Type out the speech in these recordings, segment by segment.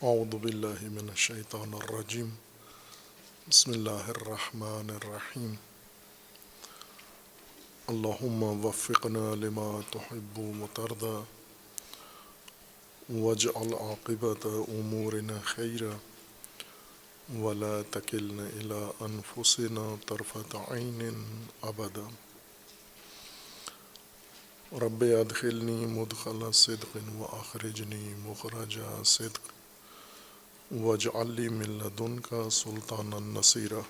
اعوذ باللہ من الشیطان الرجیم بسم اللہ الرحمن الرحیم اللہم وفقنا لما تحب وترضى واجعل عاقبت امورنا خیرا ولا تکلنا الى انفسنا طرفۃ عین ابدا رب ادخلنی مدخل صدق واخرجنی مخرج صدق واجعل لی من لدنک سلطانا نصیرا۔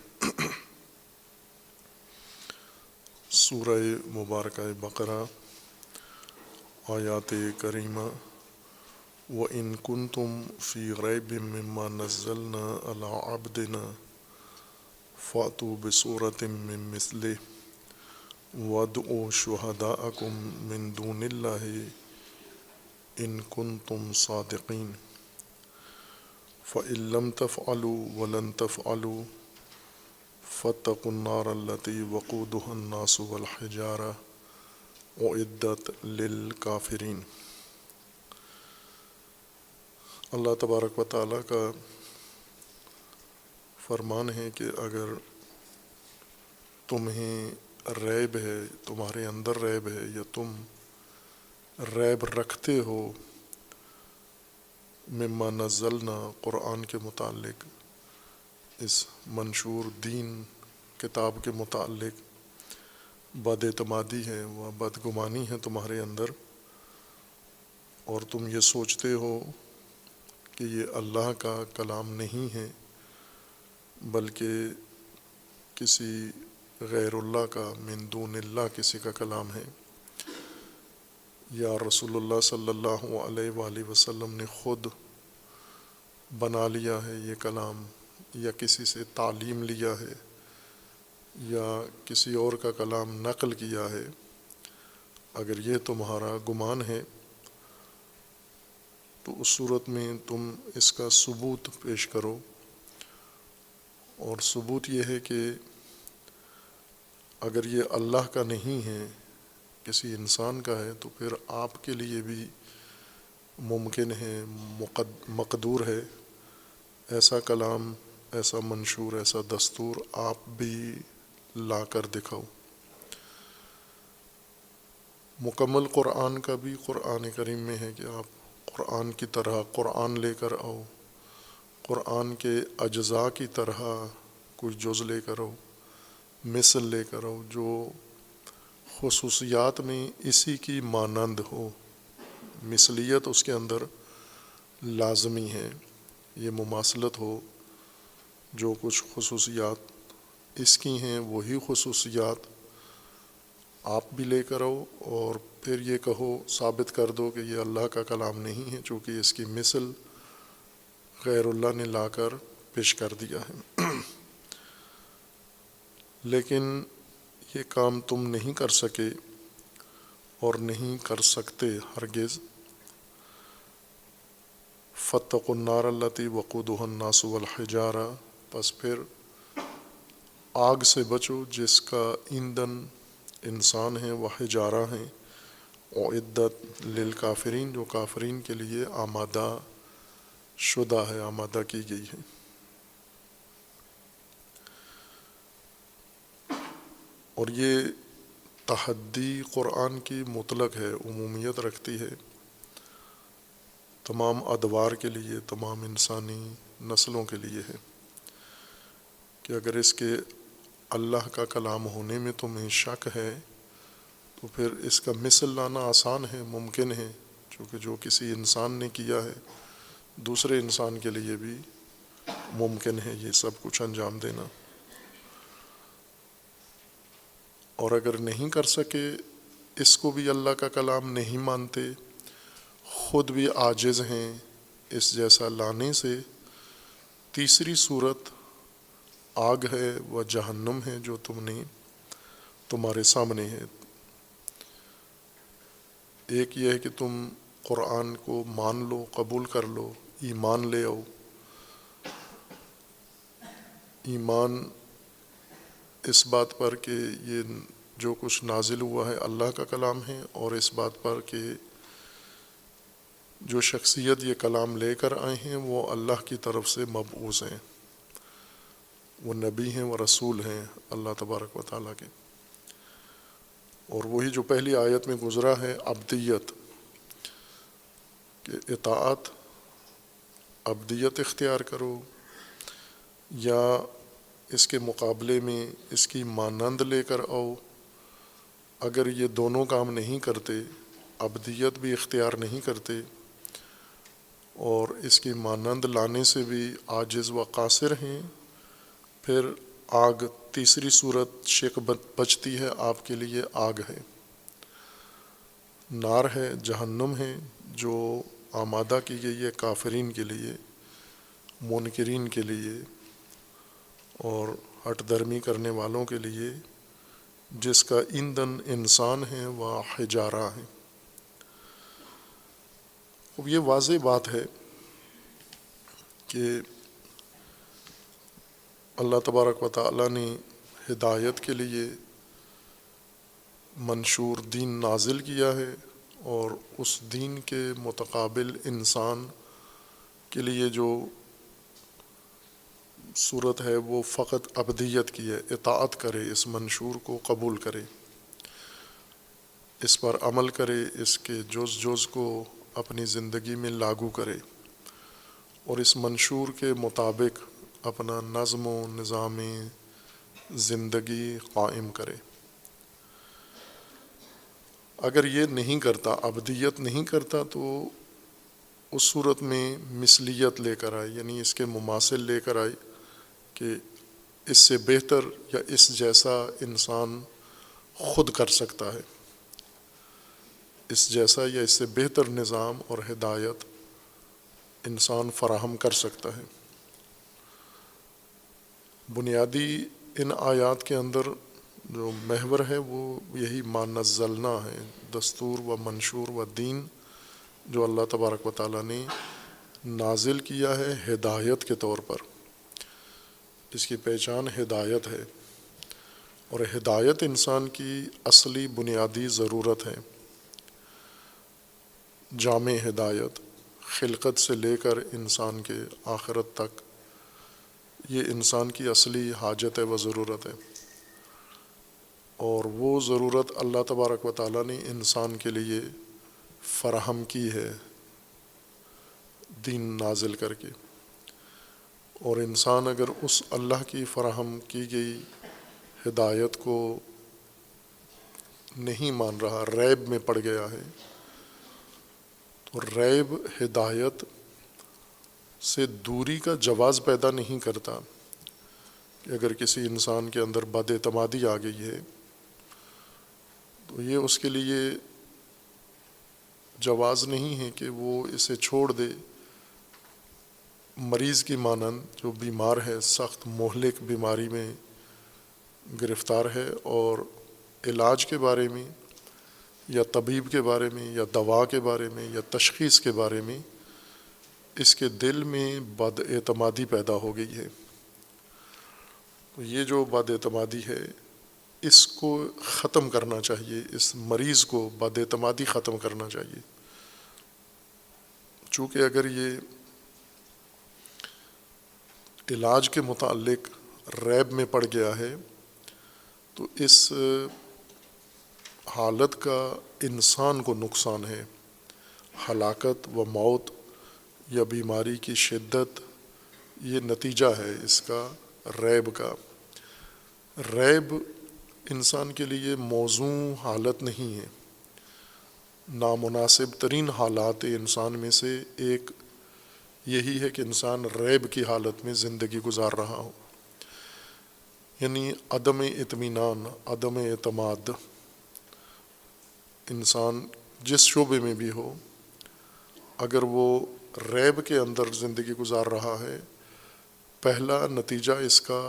سورہ مبارکہ بقرہ آیات کریمہ وَإِن كُنتُم فِي رَيْبٍ مِّمَّا نَزَّلْنَا عَلَىٰ عَبْدِنَا فَأْتُوا بِسُورَةٍ مِّن مِّثْلِهِ وَادْعُوا شُهَدَاءَكُم مِّن دُونِ اللَّهِ إِن كُنتُمْ صَادِقِينَ فَإِن لَّمْ تَفْعَلُوا وَلَن تَفْعَلُوا فَاتَّقُوا النَّارَ الَّتِي وَقُودُهَا النَّاسُ وَالْحِجَارَةُ أُعِدَّتْ لِلْكَافِرِينَ۔ اللہ تبارک و تعالیٰ کا فرمان ہے کہ اگر تمہیں ریب ہے، تمہارے اندر ریب ہے، یا تم ریب رکھتے ہو مما نزلنا قرآن کے متعلق، اس منشور دین کتاب کے متعلق بد اعتمادی ہے و بدگمانی ہے تمہارے اندر، اور تم یہ سوچتے ہو کہ یہ اللہ کا کلام نہیں ہے بلکہ کسی غیر اللہ کا، من دون اللہ کسی کا کلام ہے، یا رسول اللہ صلی اللہ علیہ وآلہ وسلم نے خود بنا لیا ہے یہ کلام، یا کسی سے تعلیم لیا ہے، یا کسی اور کا کلام نقل کیا ہے، اگر یہ تمہارا گمان ہے تو اس صورت میں تم اس کا ثبوت پیش کرو، اور ثبوت یہ ہے کہ اگر یہ اللہ کا نہیں ہے، کسی انسان کا ہے، تو پھر آپ کے لیے بھی ممکن ہے، مقدور ہے، ایسا کلام، ایسا منشور، ایسا دستور آپ بھی لا کر دکھاؤ۔ مکمل قرآن کا بھی قرآن کریم میں ہے کہ آپ قرآن کی طرح قرآن لے کر آؤ، قرآن کے اجزاء کی طرح کچھ جز لے کر آؤ، مثل لے کر آؤ جو خصوصیات میں اسی کی مانند ہو، مثلیت اس کے اندر لازمی ہے، یہ مماثلت ہو، جو کچھ خصوصیات اس کی ہیں وہی خصوصیات آپ بھی لے کر آؤ، اور پھر یہ کہو، ثابت کر دو کہ یہ اللہ کا کلام نہیں ہے چونکہ اس کی مثل غیر اللہ نے لا کر پیش کر دیا ہے۔ لیکن یہ کام تم نہیں کر سکے اور نہیں کر سکتے ہرگز۔ فَاتَّقُوا النَّارَ الَّتِي وَقُودُهَا النَّاسُ وَالْحِجَارَةُ، پس پھر آگ سے بچو جس کا ایندھن انسان ہیں و حجارہ ہیں، اعدت للکافرین، جو کافرین کے لیے آمادہ شدہ ہے، آمادہ کی گئی ہے۔ اور یہ تحدی قرآن کی مطلق ہے، عمومیت رکھتی ہے، تمام ادوار کے لیے، تمام انسانی نسلوں کے لیے ہے، کہ اگر اس کے اللہ کا کلام ہونے میں تمہیں شک ہے تو پھر اس کا مثل لانا آسان ہے، ممکن ہے، چونکہ جو کسی انسان نے کیا ہے دوسرے انسان کے لیے بھی ممکن ہے یہ سب کچھ انجام دینا۔ اور اگر نہیں کر سکے، اس کو بھی اللہ کا کلام نہیں مانتے، خود بھی عاجز ہیں اس جیسا لانے سے، تیسری صورت آگ ہے و جہنم ہے جو تمہارے سامنے ہے۔ ایک یہ ہے کہ تم قرآن کو مان لو، قبول کر لو، ایمان لے آؤ، ایمان اس بات پر کہ یہ جو کچھ نازل ہوا ہے اللہ کا کلام ہے، اور اس بات پر کہ جو شخصیت یہ کلام لے کر آئے ہیں وہ اللہ کی طرف سے مبعوث ہیں، وہ نبی ہیں، وہ رسول ہیں اللہ تبارک و تعالیٰ کے۔ اور وہی جو پہلی آیت میں گزرا ہے عبدیت، کہ اطاعت، عبدیت اختیار کرو، یا اس کے مقابلے میں اس کی مانند لے کر آؤ۔ اگر یہ دونوں کام نہیں کرتے، عبدیت بھی اختیار نہیں کرتے اور اس کی مانند لانے سے بھی عاجز و قاصر ہیں، پھر آگ، تیسری صورت شک بچتی ہے آپ کے لیے، آگ ہے، نار ہے، جہنم ہے، جو آمادہ کی گئی ہے کافرین کے لیے، منکرین کے لیے اور ہٹ درمی کرنے والوں کے لیے، جس کا ایندھن انسان ہے و حجارہ ہے۔ اب یہ واضح بات ہے کہ اللہ تبارک و تعالیٰ نے ہدایت کے لیے منشور دین نازل کیا ہے، اور اس دین کے متقابل انسان کے لیے جو صورت ہے وہ فقط عبدیت کی ہے، اطاعت کرے، اس منشور کو قبول کرے، اس پر عمل کرے، اس کے جز جز کو اپنی زندگی میں لاگو کرے اور اس منشور کے مطابق اپنا نظم و نظام زندگی قائم کرے۔ اگر یہ نہیں کرتا، عبدیت نہیں کرتا، تو اس صورت میں مثلیت لے کر آئے، یعنی اس کے مماثل لے کر آئے کہ اس سے بہتر یا اس جیسا انسان خود کر سکتا ہے، اس جیسا یا اس سے بہتر نظام اور ہدایت انسان فراہم کر سکتا ہے۔ بنیادی ان آیات کے اندر جو محور ہے وہ یہی ما نزلنا ہے، دستور و منشور و دین جو اللہ تبارک و تعالیٰ نے نازل کیا ہے ہدایت کے طور پر۔ اس کی پہچان ہدایت ہے، اور ہدایت انسان کی اصلی بنیادی ضرورت ہے، جامع ہدایت، خلقت سے لے کر انسان کے آخرت تک، یہ انسان کی اصلی حاجت ہے و ضرورت ہے، اور وہ ضرورت اللہ تبارک و تعالیٰ نے انسان کے لیے فراہم کی ہے دین نازل کر کے۔ اور انسان اگر اس اللہ کی فراہم کی گئی ہدایت کو نہیں مان رہا، ریب میں پڑ گیا ہے، تو ریب ہدایت سے دوری کا جواز پیدا نہیں کرتا کہ اگر کسی انسان کے اندر بد اعتمادی آ گئی ہے تو یہ اس کے لیے جواز نہیں ہے کہ وہ اسے چھوڑ دے، مریض کی مانند جو بیمار ہے، سخت مہلک بیماری میں گرفتار ہے، اور علاج کے بارے میں یا طبیب کے بارے میں یا دوا کے بارے میں یا تشخیص کے بارے میں اس کے دل میں بد اعتمادی پیدا ہو گئی ہے۔ تو یہ جو بد اعتمادی ہے اس کو ختم کرنا چاہیے، اس مریض کو بد اعتمادی ختم کرنا چاہیے، چونکہ اگر یہ علاج کے متعلق ریب میں پڑ گیا ہے تو اس حالت کا انسان کو نقصان ہے، ہلاکت و موت یا بیماری کی شدت، یہ نتیجہ ہے اس کا، ریب کا۔ ریب انسان کے لیے موزوں حالت نہیں ہے، نامناسب ترین حالات انسان میں سے ایک یہی ہے کہ انسان ریب کی حالت میں زندگی گزار رہا ہو، یعنی عدم اطمینان، عدم اعتماد۔ انسان جس شعبے میں بھی ہو، اگر وہ ریب کے اندر زندگی گزار رہا ہے، پہلا نتیجہ اس کا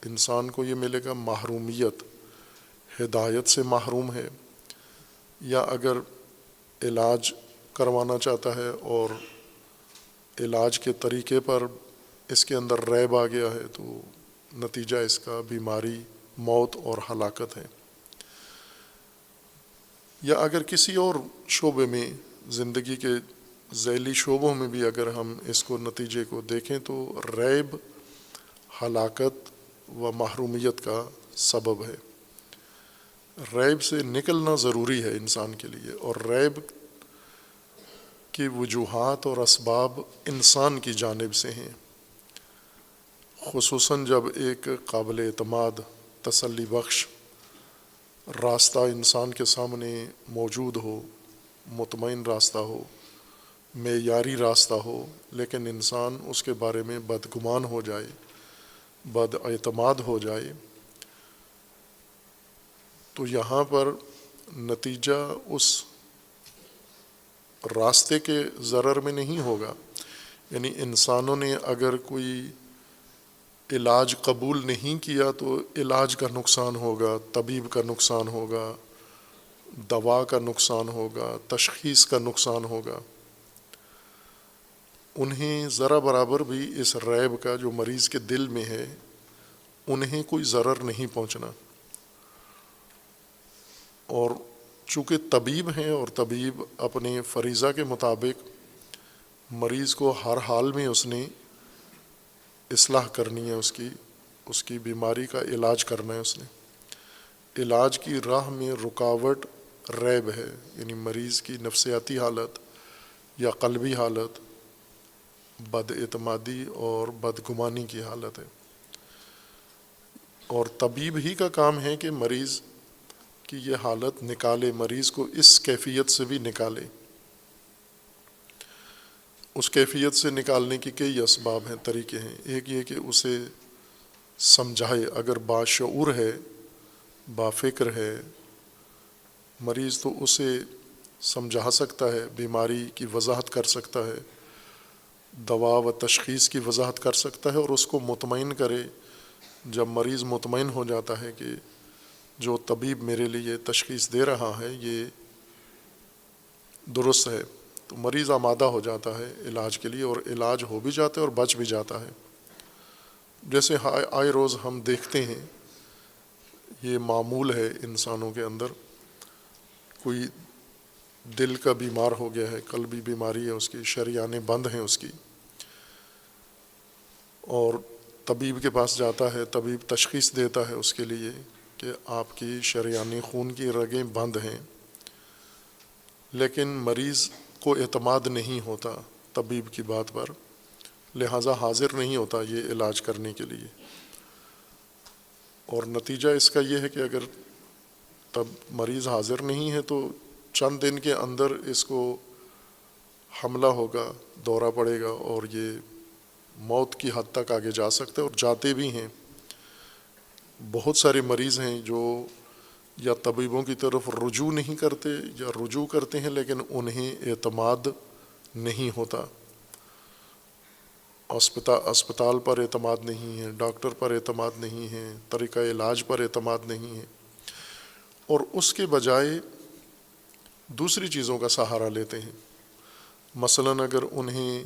انسان کو یہ ملے گا محرومیت، ہدایت سے محروم ہے، یا اگر علاج کروانا چاہتا ہے اور علاج کے طریقے پر اس کے اندر ریب آ گیا ہے تو نتیجہ اس کا بیماری، موت اور ہلاکت ہے۔ یا اگر کسی اور شعبے میں زندگی کے ذیلی شعبوں میں بھی اگر ہم اس کو نتیجے کو دیکھیں تو ریب ہلاکت و محرومیت کا سبب ہے۔ ریب سے نکلنا ضروری ہے انسان کے لیے، اور ریب کی وجوہات اور اسباب انسان کی جانب سے ہیں، خصوصاً جب ایک قابل اعتماد تسلی بخش راستہ انسان کے سامنے موجود ہو، مطمئن راستہ ہو، معیاری راستہ ہو، لیکن انسان اس کے بارے میں بدگمان ہو جائے، بد اعتماد ہو جائے، تو یہاں پر نتیجہ اس راستے کے ضرر میں نہیں ہوگا۔ یعنی انسانوں نے اگر کوئی علاج قبول نہیں کیا تو علاج کا نقصان ہوگا، طبیب کا نقصان ہوگا، دوا کا نقصان ہوگا، تشخیص کا نقصان ہوگا۔ انہیں ذرا برابر بھی اس ریب کا جو مریض کے دل میں ہے انہیں کوئی ضرر نہیں پہنچنا، اور چونکہ طبیب ہیں اور طبیب اپنے فریضہ کے مطابق مریض کو ہر حال میں اس نے اصلاح کرنی ہے، اس کی بیماری کا علاج کرنا ہے۔ اس نے علاج کی راہ میں رکاوٹ ریب ہے، یعنی مریض کی نفسیاتی حالت یا قلبی حالت، بد اعتمادی اور بدگمانی کی حالت ہے، اور طبیب ہی کا کام ہے کہ مریض کی یہ حالت نکالے، مریض کو اس کیفیت سے بھی نکالے۔ اس کیفیت سے نکالنے کی کئی اسباب ہیں، طریقے ہیں۔ ایک یہ کہ اسے سمجھائے، اگر باشعور ہے، بافکر ہے مریض تو اسے سمجھا سکتا ہے، بیماری کی وضاحت کر سکتا ہے، دوا و تشخیص کی وضاحت کر سکتا ہے، اور اس کو مطمئن کرے۔ جب مریض مطمئن ہو جاتا ہے کہ جو طبیب میرے لیے تشخیص دے رہا ہے یہ درست ہے، تو مریض آمادہ ہو جاتا ہے علاج کے لیے، اور علاج ہو بھی جاتا ہے اور بچ بھی جاتا ہے۔ جیسے آئے روز ہم دیکھتے ہیں، یہ معمول ہے انسانوں کے اندر، کوئی دل کا بیمار ہو گیا ہے، قلبی بیماری ہے، اس کی شریانیں بند ہیں اس کی، اور طبیب کے پاس جاتا ہے، طبیب تشخیص دیتا ہے اس کے لیے کہ آپ کی شریانی خون کی رگیں بند ہیں، لیکن مریض کو اعتماد نہیں ہوتا طبیب کی بات پر، لہٰذا حاضر نہیں ہوتا یہ علاج کرنے کے لیے، اور نتیجہ اس کا یہ ہے کہ اگر تب مریض حاضر نہیں ہے تو چند دن کے اندر اس کو حملہ ہوگا، دورہ پڑے گا، اور یہ موت کی حد تک آگے جا سکتے اور جاتے بھی ہیں۔ بہت سارے مریض ہیں جو یا طبیبوں کی طرف رجوع نہیں کرتے یا رجوع کرتے ہیں لیکن انہیں اعتماد نہیں ہوتا، اسپتال پر اعتماد نہیں ہے، ڈاکٹر پر اعتماد نہیں ہے، طریقہ علاج پر اعتماد نہیں ہے، اور اس کے بجائے دوسری چیزوں کا سہارا لیتے ہیں۔ مثلاً اگر انہیں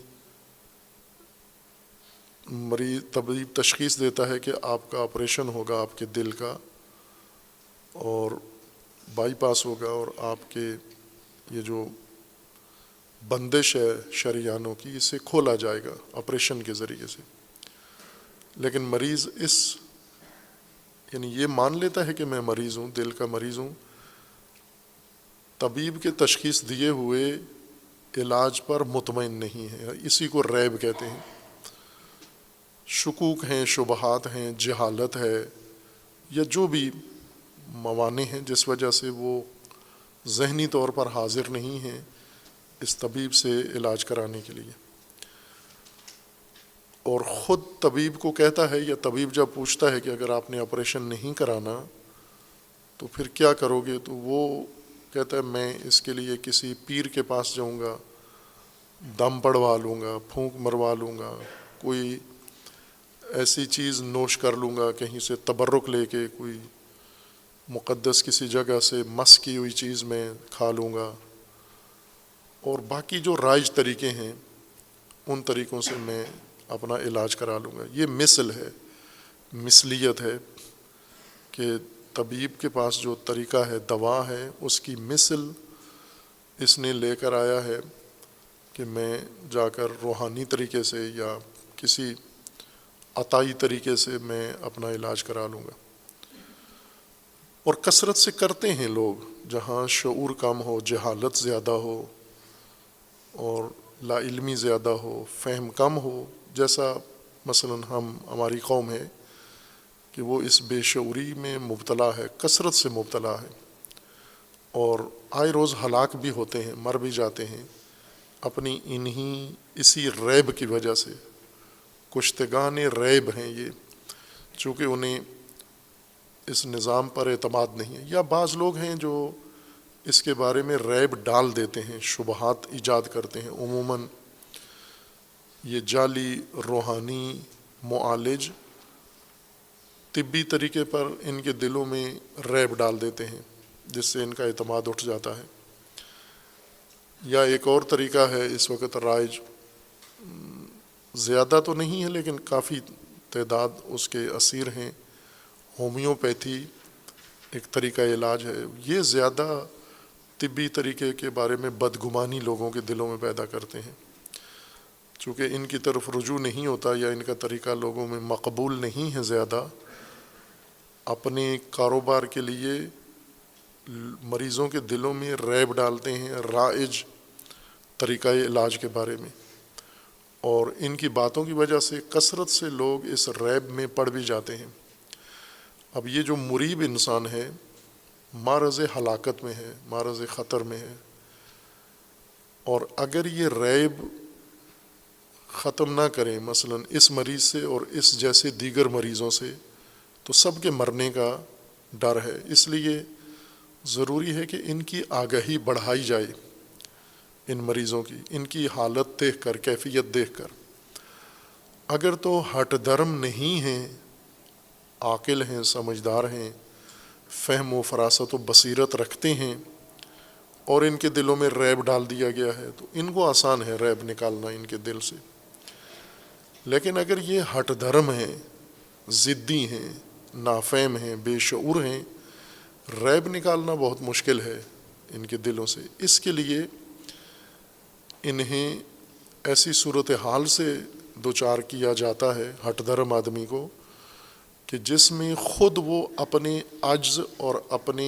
طبیب تشخیص دیتا ہے کہ آپ کا آپریشن ہوگا آپ کے دل کا، اور بائی پاس ہوگا، اور آپ کے یہ جو بندش ہے شریانوں کی اسے کھولا جائے گا آپریشن کے ذریعے سے، لیکن مریض یعنی یہ مان لیتا ہے کہ میں مریض ہوں، دل کا مریض ہوں، طبیب کے تشخیص دیے ہوئے علاج پر مطمئن نہیں ہے، اسی کو ریب کہتے ہیں۔ شکوک ہیں، شبہات ہیں، جہالت ہے، یا جو بھی موانع ہیں جس وجہ سے وہ ذہنی طور پر حاضر نہیں ہیں اس طبیب سے علاج کرانے کے لیے، اور خود طبیب کو کہتا ہے، یا طبیب جب پوچھتا ہے کہ اگر آپ نے آپریشن نہیں کرانا تو پھر کیا کرو گے، تو وہ کہتا ہے میں اس کے لیے کسی پیر کے پاس جاؤں گا، دم پڑوا لوں گا، پھونک مروا لوں گا، کوئی ایسی چیز نوش کر لوں گا، کہیں سے تبرک لے کے کوئی مقدس کسی جگہ سے مس کی ہوئی چیز میں کھا لوں گا، اور باقی جو رائج طریقے ہیں ان طریقوں سے میں اپنا علاج کرا لوں گا۔ یہ مثل ہے، مثلیت ہے کہ طبیب کے پاس جو طریقہ ہے، دوا ہے، اس کی مثل اس نے لے کر آیا ہے کہ میں جا کر روحانی طریقے سے یا کسی عطائی طریقے سے میں اپنا علاج کرا لوں گا۔ اور کثرت سے کرتے ہیں لوگ، جہاں شعور کم ہو، جہالت زیادہ ہو اور لا علمی زیادہ ہو، فہم کم ہو، جیسا مثلاً ہماری قوم ہے کہ وہ اس بے شعوری میں مبتلا ہے، کثرت سے مبتلا ہے، اور آئے روز ہلاک بھی ہوتے ہیں، مر بھی جاتے ہیں اپنی اسی ریب کی وجہ سے۔ کشتگان ریب ہیں یہ، چونکہ انہیں اس نظام پر اعتماد نہیں ہے، یا بعض لوگ ہیں جو اس کے بارے میں ریب ڈال دیتے ہیں، شبہات ایجاد کرتے ہیں۔ عموماً یہ جعلی روحانی معالج طبی طریقے پر ان کے دلوں میں ریب ڈال دیتے ہیں، جس سے ان کا اعتماد اٹھ جاتا ہے۔ یا ایک اور طریقہ ہے اس وقت رائج، زیادہ تو نہیں ہے لیکن کافی تعداد اس کے اسیر ہیں، ہومیوپیتھی ایک طریقہ علاج ہے۔ یہ زیادہ طبی طریقے کے بارے میں بدگمانی لوگوں کے دلوں میں پیدا کرتے ہیں، چونکہ ان کی طرف رجوع نہیں ہوتا یا ان کا طریقہ لوگوں میں مقبول نہیں ہے زیادہ۔ اپنے کاروبار کے لیے مریضوں کے دلوں میں ریب ڈالتے ہیں رائج طریقہ علاج کے بارے میں، اور ان کی باتوں کی وجہ سے کثرت سے لوگ اس ریب میں پڑ بھی جاتے ہیں۔ اب یہ جو مریب انسان ہے معرض ہلاکت میں ہے، معرض خطر میں ہے، اور اگر یہ ریب ختم نہ کریں مثلا اس مریض سے اور اس جیسے دیگر مریضوں سے، تو سب کے مرنے کا ڈر ہے۔ اس لیے ضروری ہے کہ ان کی آگاہی بڑھائی جائے، ان مریضوں کی، ان کی حالت دیکھ کر، کیفیت دیکھ کر۔ اگر تو ہٹ دھرم نہیں ہیں، عاقل ہیں، سمجھدار ہیں، فہم و فراست و بصیرت رکھتے ہیں، اور ان کے دلوں میں ریب ڈال دیا گیا ہے، تو ان کو آسان ہے ریب نکالنا ان کے دل سے۔ لیکن اگر یہ ہٹ دھرم ہیں، ضدی ہیں، نافہم ہیں، بے شعور ہیں، ریب نکالنا بہت مشکل ہے ان کے دلوں سے۔ اس کے لیے انہیں ایسی صورتحال سے دوچار کیا جاتا ہے ہٹ دھرم آدمی کو کہ جس میں خود وہ اپنے عجز اور اپنے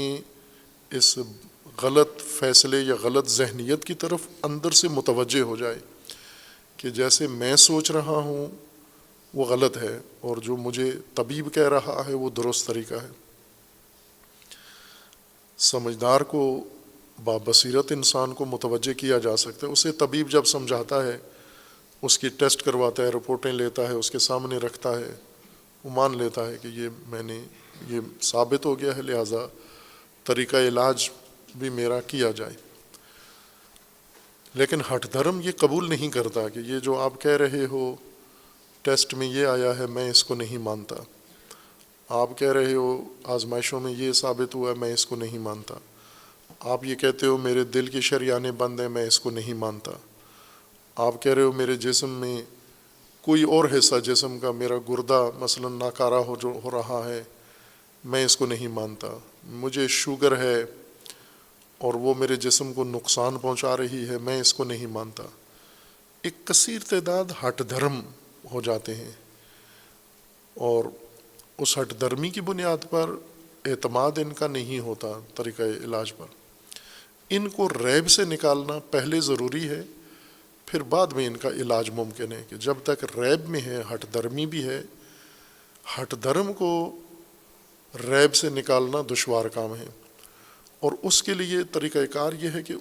اس غلط فیصلے یا غلط ذہنیت کی طرف اندر سے متوجہ ہو جائے کہ جیسے میں سوچ رہا ہوں وہ غلط ہے، اور جو مجھے طبیب کہہ رہا ہے وہ درست طریقہ ہے۔ سمجھدار کو، بابصیرت انسان کو متوجہ کیا جا سکتا ہے۔ اسے طبیب جب سمجھاتا ہے، اس کی ٹیسٹ کرواتا ہے، رپورٹیں لیتا ہے، اس کے سامنے رکھتا ہے، وہ مان لیتا ہے کہ یہ ثابت ہو گیا ہے، لہٰذا طریقہ علاج بھی میرا کیا جائے۔ لیکن ہٹ دھرم یہ قبول نہیں کرتا کہ یہ جو آپ کہہ رہے ہو ٹیسٹ میں یہ آیا ہے، میں اس کو نہیں مانتا، آپ کہہ رہے ہو آزمائشوں میں یہ ثابت ہوا ہے، میں اس کو نہیں مانتا، آپ یہ کہتے ہو میرے دل کی شریانیں بند ہیں، میں اس کو نہیں مانتا، آپ کہہ رہے ہو میرے جسم میں کوئی اور حصہ جسم کا، میرا گردہ مثلا ناکارہ ہو رہا ہے، میں اس کو نہیں مانتا، مجھے شوگر ہے اور وہ میرے جسم کو نقصان پہنچا رہی ہے، میں اس کو نہیں مانتا۔ ایک کثیر تعداد ہٹ دھرم ہو جاتے ہیں، اور اس ہٹ دھرمی کی بنیاد پر اعتماد ان کا نہیں ہوتا طریقہ علاج پر۔ ان کو ریب سے نکالنا پہلے ضروری ہے، پھر بعد میں ان کا علاج ممکن ہے، کہ جب تک ریب میں ہے، ہٹ دھرمی بھی ہے، ہٹ دھرم کو ریب سے نکالنا دشوار کام ہے، اور اس کے لیے طریقہ کار یہ ہے کہ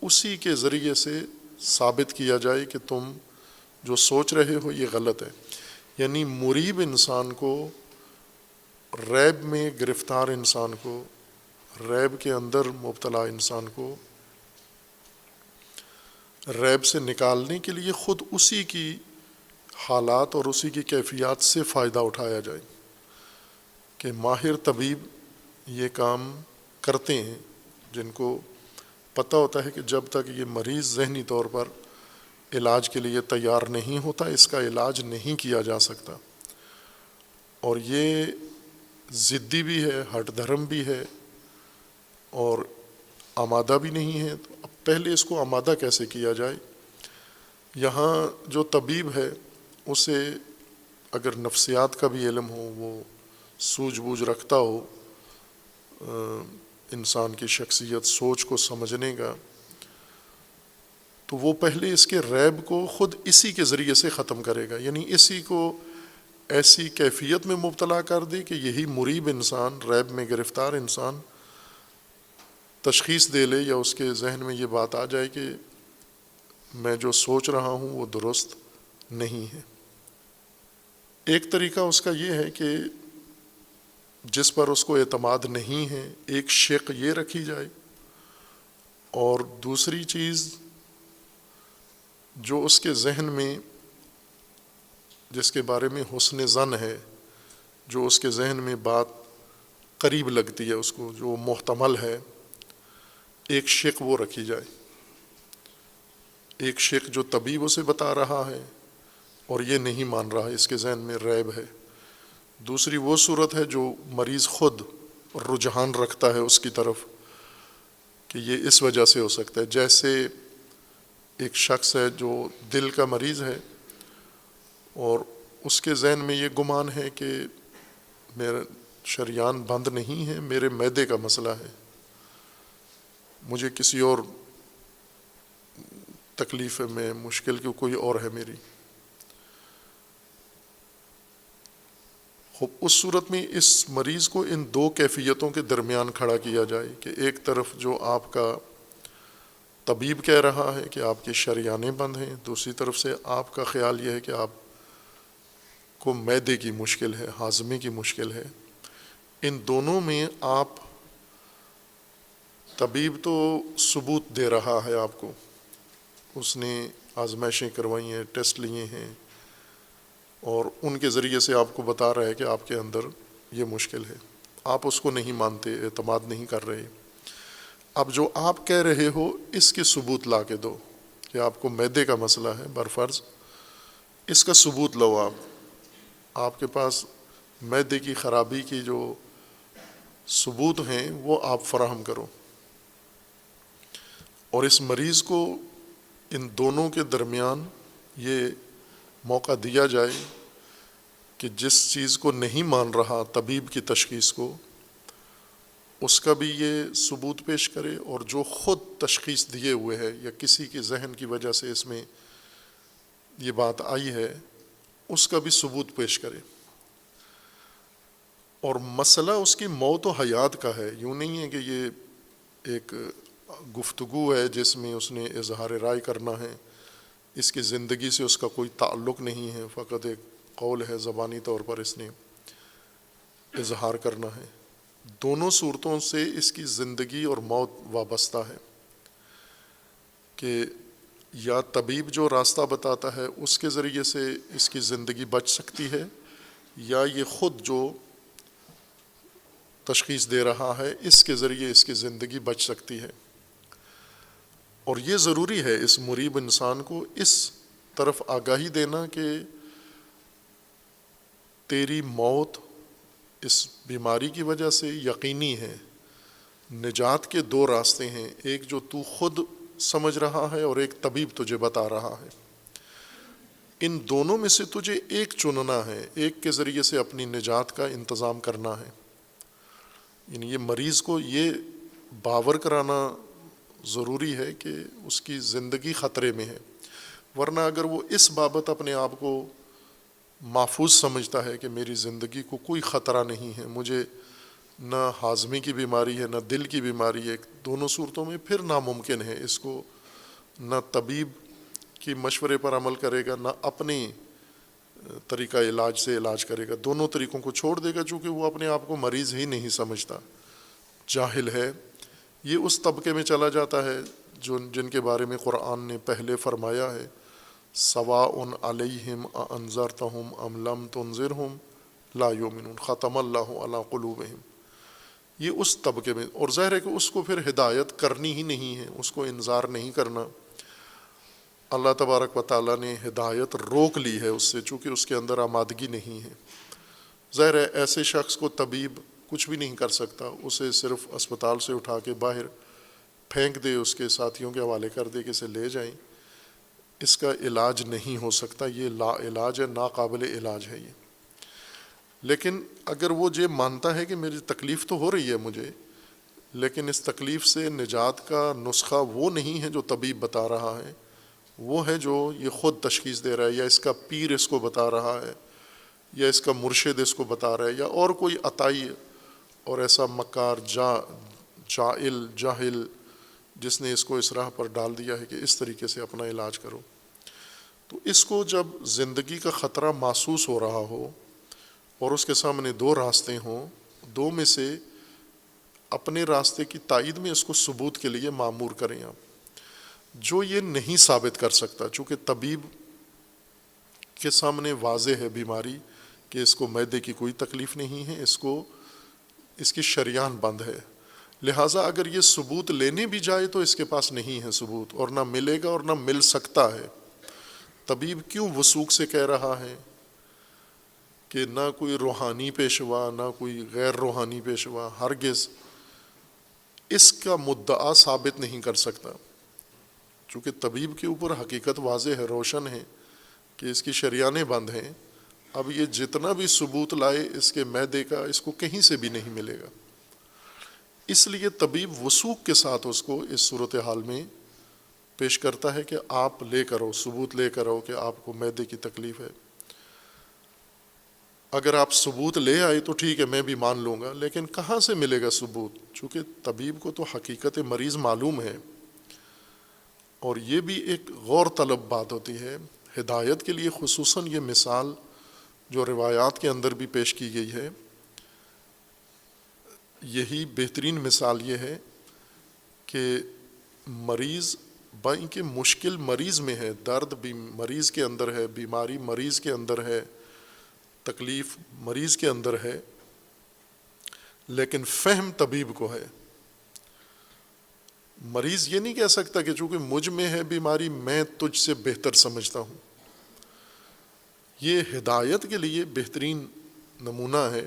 اسی کے ذریعے سے ثابت کیا جائے کہ تم جو سوچ رہے ہو یہ غلط ہے۔ یعنی مریب انسان کو، ریب میں گرفتار انسان کو، ریب کے اندر مبتلا انسان کو ریب سے نکالنے کے لیے خود اسی کی حالات اور اسی کی کیفیات سے فائدہ اٹھایا جائے، کہ ماہر طبیب یہ کام کرتے ہیں، جن کو پتہ ہوتا ہے کہ جب تک یہ مریض ذہنی طور پر علاج کے لیے تیار نہیں ہوتا، اس کا علاج نہیں کیا جا سکتا، اور یہ ضدی بھی ہے، ہٹ دھرم بھی ہے، اور آمادہ بھی نہیں ہے، تو پہلے اس کو آمادہ کیسے کیا جائے۔ یہاں جو طبیب ہے اسے اگر نفسیات کا بھی علم ہو، وہ سوجھ بوجھ رکھتا ہو انسان کی شخصیت سوچ کو سمجھنے کا، تو وہ پہلے اس کے ریب کو خود اسی کے ذریعے سے ختم کرے گا، یعنی اسی کو ایسی کیفیت میں مبتلا کر دے کہ یہی مریب انسان، ریب میں گرفتار انسان تشخیص دے لے، یا اس کے ذہن میں یہ بات آ جائے کہ میں جو سوچ رہا ہوں وہ درست نہیں ہے۔ ایک طریقہ اس کا یہ ہے کہ جس پر اس کو اعتماد نہیں ہے، ایک شق یہ رکھی جائے، اور دوسری چیز جو اس کے ذہن میں جس کے بارے میں حسن ظن ہے، جو اس کے ذہن میں بات قریب لگتی ہے اس کو، جو محتمل ہے، ایک شق وہ رکھی جائے، ایک شق جو طبیب اسے بتا رہا ہے اور یہ نہیں مان رہا، اس کے ذہن میں ریب ہے۔ دوسری وہ صورت ہے جو مریض خود رجحان رکھتا ہے اس کی طرف کہ یہ اس وجہ سے ہو سکتا ہے، جیسے ایک شخص ہے جو دل کا مریض ہے اور اس کے ذہن میں یہ گمان ہے کہ میرا شریان بند نہیں ہے، میرے معدے کا مسئلہ ہے، مجھے کسی اور تکلیف میں مشکل کی کوئی اور ہے میری۔ خوب اس صورت میں اس مریض کو ان دو کیفیتوں کے درمیان کھڑا کیا جائے کہ ایک طرف جو آپ کا طبیب کہہ رہا ہے کہ آپ کے شریانے بند ہیں، دوسری طرف سے آپ کا خیال یہ ہے کہ آپ کو معدے کی مشکل ہے، ہاضمے کی مشکل ہے۔ ان دونوں میں آپ طبیب تو ثبوت دے رہا ہے آپ کو، اس نے آزمائشیں کروائی ہیں، ٹیسٹ لیے ہیں، اور ان کے ذریعے سے آپ کو بتا رہا ہے کہ آپ کے اندر یہ مشکل ہے، آپ اس کو نہیں مانتے، اعتماد نہیں کر رہے۔ اب جو آپ کہہ رہے ہو اس کے ثبوت لا کے دو کہ آپ کو معدے کا مسئلہ ہے برفرض، اس کا ثبوت لو، آپ کے پاس معدے کی خرابی کی جو ثبوت ہیں وہ آپ فراہم کرو، اور اس مریض کو ان دونوں کے درمیان یہ موقع دیا جائے کہ جس چیز کو نہیں مان رہا طبیب کی تشخیص کو، اس کا بھی یہ ثبوت پیش کرے، اور جو خود تشخیص دیے ہوئے ہے یا کسی کے ذہن کی وجہ سے اس میں یہ بات آئی ہے، اس کا بھی ثبوت پیش کرے۔ اور مسئلہ اس کی موت و حیات کا ہے، یوں نہیں ہے کہ یہ ایک گفتگو ہے جس میں اس نے اظہار رائے کرنا ہے، اس کی زندگی سے اس کا کوئی تعلق نہیں ہے، فقط ایک قول ہے، زبانی طور پر اس نے اظہار کرنا ہے۔ دونوں صورتوں سے اس کی زندگی اور موت وابستہ ہے کہ یا طبیب جو راستہ بتاتا ہے اس کے ذریعے سے اس کی زندگی بچ سکتی ہے، یا یہ خود جو تشخیص دے رہا ہے اس کے ذریعے اس کی زندگی بچ سکتی ہے۔ اور یہ ضروری ہے اس مریب انسان کو اس طرف آگاہی دینا کہ تیری موت اس بیماری کی وجہ سے یقینی ہے، نجات کے دو راستے ہیں، ایک جو تو خود سمجھ رہا ہے اور ایک طبیب تجھے بتا رہا ہے، ان دونوں میں سے تجھے ایک چننا ہے، ایک کے ذریعے سے اپنی نجات کا انتظام کرنا ہے۔ یعنی یہ مریض کو یہ باور کرانا ضروری ہے کہ اس کی زندگی خطرے میں ہے، ورنہ اگر وہ اس بابت اپنے آپ کو محفوظ سمجھتا ہے کہ میری زندگی کو کوئی خطرہ نہیں ہے، مجھے نہ ہاضمے کی بیماری ہے نہ دل کی بیماری ہے، دونوں صورتوں میں پھر ناممکن ہے اس کو نہ طبیب کی مشورے پر عمل کرے گا نہ اپنی طریقہ علاج سے علاج کرے گا، دونوں طریقوں کو چھوڑ دے گا، چونکہ وہ اپنے آپ کو مریض ہی نہیں سمجھتا، جاہل ہے۔ یہ اس طبقے میں چلا جاتا ہے جن کے بارے میں قرآن نے پہلے فرمایا ہے، سواء علیہم اانذرتہم ام لم تنذرہم لا یؤمنون، ختم اللہ علی قلوبہم، یہ اس طبقے میں، اور ظاہر ہے کہ اس کو پھر ہدایت کرنی ہی نہیں ہے، اس کو انذار نہیں کرنا، اللہ تبارک و تعالیٰ نے ہدایت روک لی ہے اس سے، چونکہ اس کے اندر آمادگی نہیں ہے۔ ظاہر ہے ایسے شخص کو طبیب کچھ بھی نہیں کر سکتا، اسے صرف اسپتال سے اٹھا کے باہر پھینک دے، اس کے ساتھیوں کے حوالے کر دے کہ اسے لے جائیں، اس کا علاج نہیں ہو سکتا، یہ لا علاج ہے، ناقابل علاج ہے یہ۔ لیکن اگر وہ یہ مانتا ہے کہ میری تکلیف تو ہو رہی ہے مجھے، لیکن اس تکلیف سے نجات کا نسخہ وہ نہیں ہے جو طبیب بتا رہا ہے، وہ ہے جو یہ خود تشخیص دے رہا ہے، یا اس کا پیر اس کو بتا رہا ہے، یا اس کا مرشد اس کو بتا رہا ہے، یا اور کوئی عطائی اور ایسا مکار جاہل جس نے اس کو اس راہ پر ڈال دیا ہے کہ اس طریقے سے اپنا علاج کرو، تو اس کو جب زندگی کا خطرہ محسوس ہو رہا ہو اور اس کے سامنے دو راستے ہوں، دو میں سے اپنے راستے کی تائید میں اس کو ثبوت کے لیے مامور کریں آپ۔ جو یہ نہیں ثابت کر سکتا، چونکہ طبیب کے سامنے واضح ہے بیماری کہ اس کو معدے کی کوئی تکلیف نہیں ہے، اس کی شریان بند ہے، لہٰذا اگر یہ ثبوت لینے بھی جائے تو اس کے پاس نہیں ہے ثبوت، اور نہ ملے گا اور نہ مل سکتا ہے۔ طبیب کیوں وثوق سے کہہ رہا ہے کہ نہ کوئی روحانی پیشوا نہ کوئی غیر روحانی پیشوا ہرگز اس کا مدعا ثابت نہیں کر سکتا، چونکہ طبیب کے اوپر حقیقت واضح ہے، روشن ہے کہ اس کی شریانیں بند ہیں۔ اب یہ جتنا بھی ثبوت لائے اس کے معدے کا، اس کو کہیں سے بھی نہیں ملے گا، اس لیے طبیب وثوق کے ساتھ اس کو اس صورتحال میں پیش کرتا ہے کہ آپ لے کر آؤ، ثبوت لے کر آؤ کہ آپ کو معدے کی تکلیف ہے۔ اگر آپ ثبوت لے آئے تو ٹھیک ہے، میں بھی مان لوں گا، لیکن کہاں سے ملے گا ثبوت؟ چونکہ طبیب کو تو حقیقت مریض معلوم ہے، اور یہ بھی ایک غور طلب بات ہوتی ہے ہدایت کے لیے، خصوصاً یہ مثال جو روایات کے اندر بھی پیش کی گئی ہے، یہی بہترین مثال یہ ہے کہ مریض بائی کہ مشکل مریض میں ہے، درد بھی مریض کے اندر ہے، بیماری مریض کے اندر ہے، تکلیف مریض کے اندر ہے، لیکن فہم طبیب کو ہے۔ مریض یہ نہیں کہہ سکتا کہ چونکہ مجھ میں ہے بیماری میں تجھ سے بہتر سمجھتا ہوں۔ یہ ہدایت کے لیے بہترین نمونہ ہے،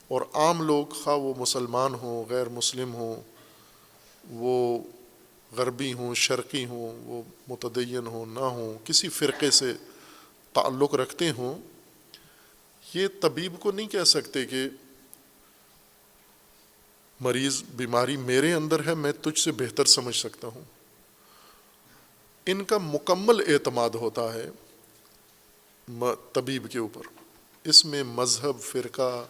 اور عام لوگ خواہ وہ مسلمان ہوں، غیر مسلم ہوں، وہ غربی ہوں، شرقی ہوں، وہ متدین ہوں نہ ہوں، کسی فرقے سے تعلق رکھتے ہوں، یہ طبیب کو نہیں کہہ سکتے کہ مریض بیماری میرے اندر ہے، میں تجھ سے بہتر سمجھ سکتا ہوں۔ ان کا مکمل اعتماد ہوتا ہے طبیب کے اوپر، اس میں مذہب، فرقہ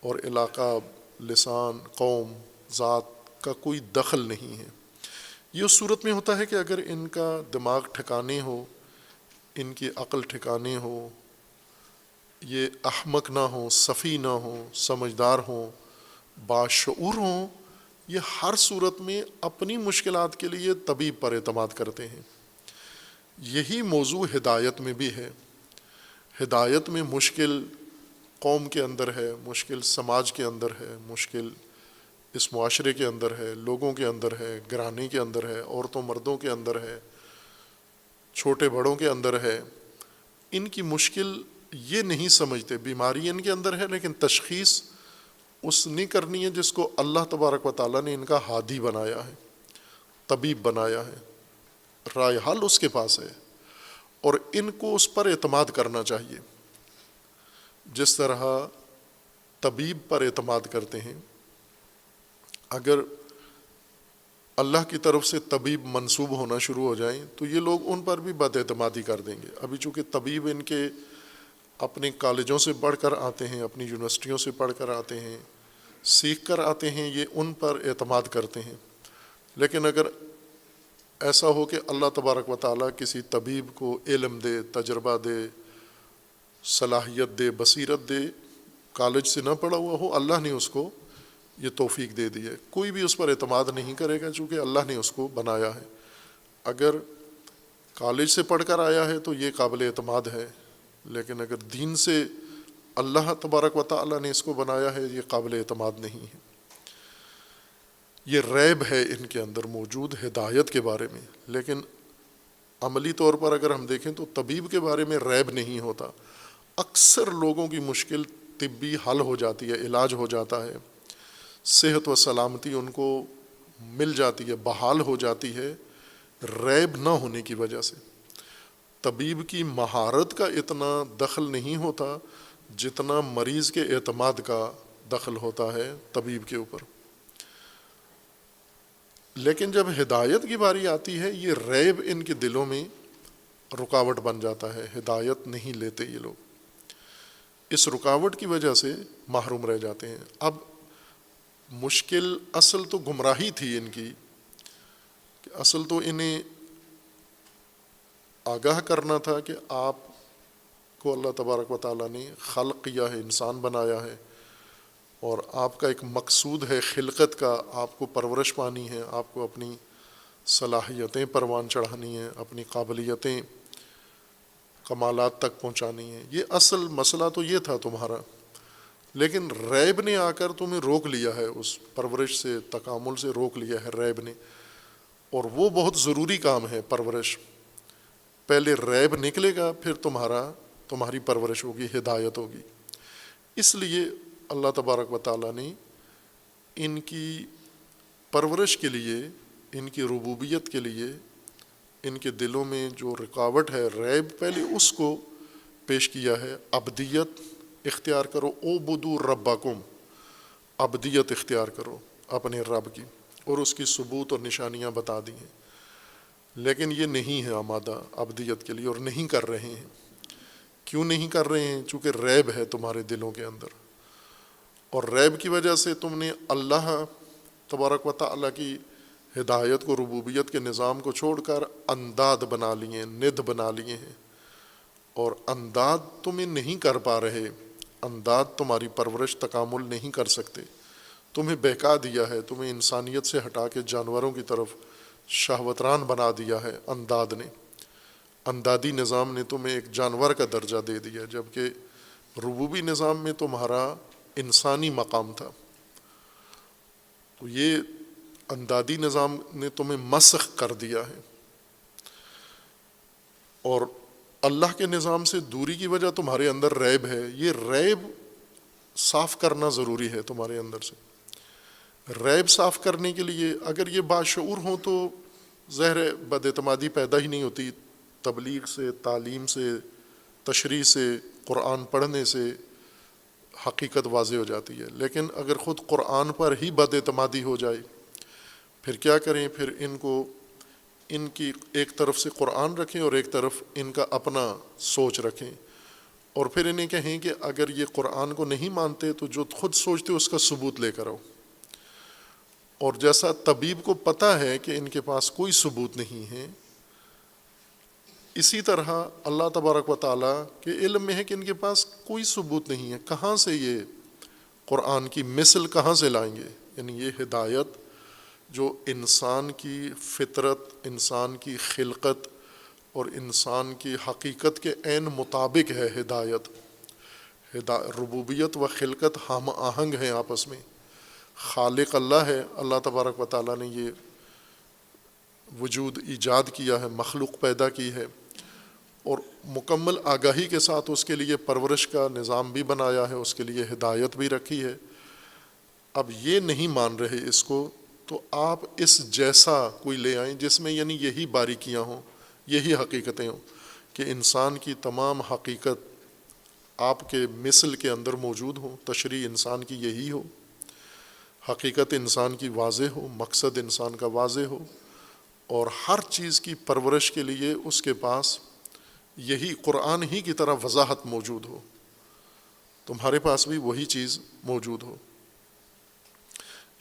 اور علاقہ، لسان، قوم، ذات کا کوئی دخل نہیں ہے۔ یہ اس صورت میں ہوتا ہے کہ اگر ان کا دماغ ٹھکانے ہو، ان کی عقل ٹھکانے ہو، یہ احمق نہ ہوں، سفی نہ ہوں، سمجھدار ہوں، باشعور ہوں، یہ ہر صورت میں اپنی مشکلات کے لیے طبیب پر اعتماد کرتے ہیں۔ یہی موضوع ہدایت میں بھی ہے۔ ہدایت میں مشکل قوم کے اندر ہے، مشکل سماج کے اندر ہے، مشکل اس معاشرے کے اندر ہے، لوگوں کے اندر ہے، گھرانے کے اندر ہے، عورتوں مردوں کے اندر ہے، چھوٹے بڑوں کے اندر ہے۔ ان کی مشکل یہ نہیں سمجھتے، بیماری ان کے اندر ہے، لیکن تشخیص اس نے کرنی ہے جس کو اللہ تبارک و تعالیٰ نے ان کا ہادی بنایا ہے، طبیب بنایا ہے، رائے حل اس کے پاس ہے، اور ان کو اس پر اعتماد کرنا چاہیے جس طرح طبیب پر اعتماد کرتے ہیں۔ اگر اللہ کی طرف سے طبیب منسوب ہونا شروع ہو جائیں تو یہ لوگ ان پر بھی بد اعتمادی کر دیں گے۔ ابھی چونکہ طبیب ان کے اپنے کالجوں سے پڑھ کر آتے ہیں، اپنی یونیورسٹیوں سے پڑھ کر آتے ہیں، سیکھ کر آتے ہیں، یہ ان پر اعتماد کرتے ہیں۔ لیکن اگر ایسا ہو کہ اللہ تبارک و تعالیٰ کسی طبیب کو علم دے، تجربہ دے، صلاحیت دے، بصیرت دے، کالج سے نہ پڑھا ہوا ہو، اللہ نے اس کو یہ توفیق دے دی ہے، کوئی بھی اس پر اعتماد نہیں کرے گا چونکہ اللہ نے اس کو بنایا ہے۔ اگر کالج سے پڑھ کر آیا ہے تو یہ قابل اعتماد ہے، لیکن اگر دین سے اللہ تبارک و تعالیٰ نے اس کو بنایا ہے، یہ قابل اعتماد نہیں ہے۔ یہ ریب ہے ان کے اندر موجود ہدایت کے بارے میں، لیکن عملی طور پر اگر ہم دیکھیں تو طبیب کے بارے میں ریب نہیں ہوتا۔ اکثر لوگوں کی مشکل طبی حل ہو جاتی ہے، علاج ہو جاتا ہے، صحت و سلامتی ان کو مل جاتی ہے، بحال ہو جاتی ہے ریب نہ ہونے کی وجہ سے۔ طبیب کی مہارت کا اتنا دخل نہیں ہوتا جتنا مریض کے اعتماد کا دخل ہوتا ہے طبیب کے اوپر۔ لیکن جب ہدایت کی باری آتی ہے، یہ ریب ان کے دلوں میں رکاوٹ بن جاتا ہے، ہدایت نہیں لیتے یہ لوگ، اس رکاوٹ کی وجہ سے محروم رہ جاتے ہیں۔ اب مشکل اصل تو گمراہی تھی ان کی، کہ اصل تو انہیں آگاہ کرنا تھا کہ آپ کو اللہ تبارک و تعالیٰ نے خلق کیا ہے، انسان بنایا ہے، اور آپ کا ایک مقصود ہے خلقت کا، آپ کو پرورش پانی ہے، آپ کو اپنی صلاحیتیں پروان چڑھانی ہیں، اپنی قابلیتیں کمالات تک پہنچانی ہیں۔ یہ اصل مسئلہ تو یہ تھا تمہارا، لیکن ریب نے آ کر تمہیں روک لیا ہے، اس پرورش سے، تکامل سے روک لیا ہے ریب نے، اور وہ بہت ضروری کام ہے پرورش۔ پہلے ریب نکلے گا، پھر تمہاری پرورش ہوگی، ہدایت ہوگی۔ اس لیے اللہ تبارک و تعالیٰ نے ان کی پرورش کے لیے، ان کی ربوبیت کے لیے، ان کے دلوں میں جو رکاوٹ ہے ریب، پہلے اس کو پیش کیا ہے۔ عبدیت اختیار کرو، اعبدوا ربکم، عبدیت اختیار کرو اپنے رب کی، اور اس کی ثبوت اور نشانیاں بتا دی ہیں۔ لیکن یہ نہیں ہے آمادہ عبدیت کے لیے، اور نہیں کر رہے ہیں۔ کیوں نہیں کر رہے ہیں؟ چونکہ ریب ہے تمہارے دلوں کے اندر، اور ریب کی وجہ سے تم نے اللہ تبارک و تعالیٰ کی ہدایت کو، ربوبیت کے نظام کو چھوڑ کر انداد بنا لیے ہیں، ند بنا لیے ہیں، اور انداد تمہیں نہیں کر پا رہے، انداد تمہاری پرورش تکامل نہیں کر سکتے، تمہیں بہکا دیا ہے، تمہیں انسانیت سے ہٹا کے جانوروں کی طرف شہوتران بنا دیا ہے انداد نے۔ اندادی نظام نے تمہیں ایک جانور کا درجہ دے دیا، جبکہ ربوبی نظام میں تمہارا انسانی مقام تھا۔ تو یہ اندادی نظام نے تمہیں مسخ کر دیا ہے، اور اللہ کے نظام سے دوری کی وجہ تمہارے اندر ریب ہے۔ یہ ریب صاف کرنا ضروری ہے تمہارے اندر سے۔ ریب صاف کرنے کے لیے اگر یہ باشعور ہوں تو ظاہر بد اعتمادی پیدا ہی نہیں ہوتی، تبلیغ سے، تعلیم سے، تشریح سے، قرآن پڑھنے سے حقیقت واضح ہو جاتی ہے۔ لیکن اگر خود قرآن پر ہی بد اعتمادی ہو جائے، پھر کیا کریں؟ پھر ان کی ایک طرف سے قرآن رکھیں اور ایک طرف ان کا اپنا سوچ رکھیں، اور پھر انہیں کہیں کہ اگر یہ قرآن کو نہیں مانتے تو جو خود سوچتے اس کا ثبوت لے کر آؤ۔ اور جیسا طبیب کو پتہ ہے کہ ان کے پاس کوئی ثبوت نہیں ہے، اسی طرح اللہ تبارک و تعالیٰ کے علم میں ہے کہ ان کے پاس کوئی ثبوت نہیں ہے، کہاں سے یہ قرآن کی مثل کہاں سے لائیں گے؟ یعنی یہ ہدایت جو انسان کی فطرت، انسان کی خلقت اور انسان کی حقیقت کے عین مطابق ہے، ہدایت، ربوبیت و خلقت ہم آہنگ ہیں آپس میں۔ خالق اللہ ہے، اللہ تبارک و تعالیٰ نے یہ وجود ایجاد کیا ہے، مخلوق پیدا کی ہے، اور مکمل آگاہی کے ساتھ اس کے لیے پرورش کا نظام بھی بنایا ہے، اس کے لیے ہدایت بھی رکھی ہے۔ اب یہ نہیں مان رہے اس کو، تو آپ اس جیسا کوئی لے آئیں جس میں یعنی یہی باریکیاں ہوں، یہی حقیقتیں ہوں، کہ انسان کی تمام حقیقت آپ کے مثل کے اندر موجود ہوں، تشریح انسان کی یہی ہو، حقیقت انسان کی واضح ہو، مقصد انسان کا واضح ہو، اور ہر چیز کی پرورش کے لیے اس کے پاس یہی قرآن ہی کی طرح وضاحت موجود ہو، تمہارے پاس بھی وہی چیز موجود ہو۔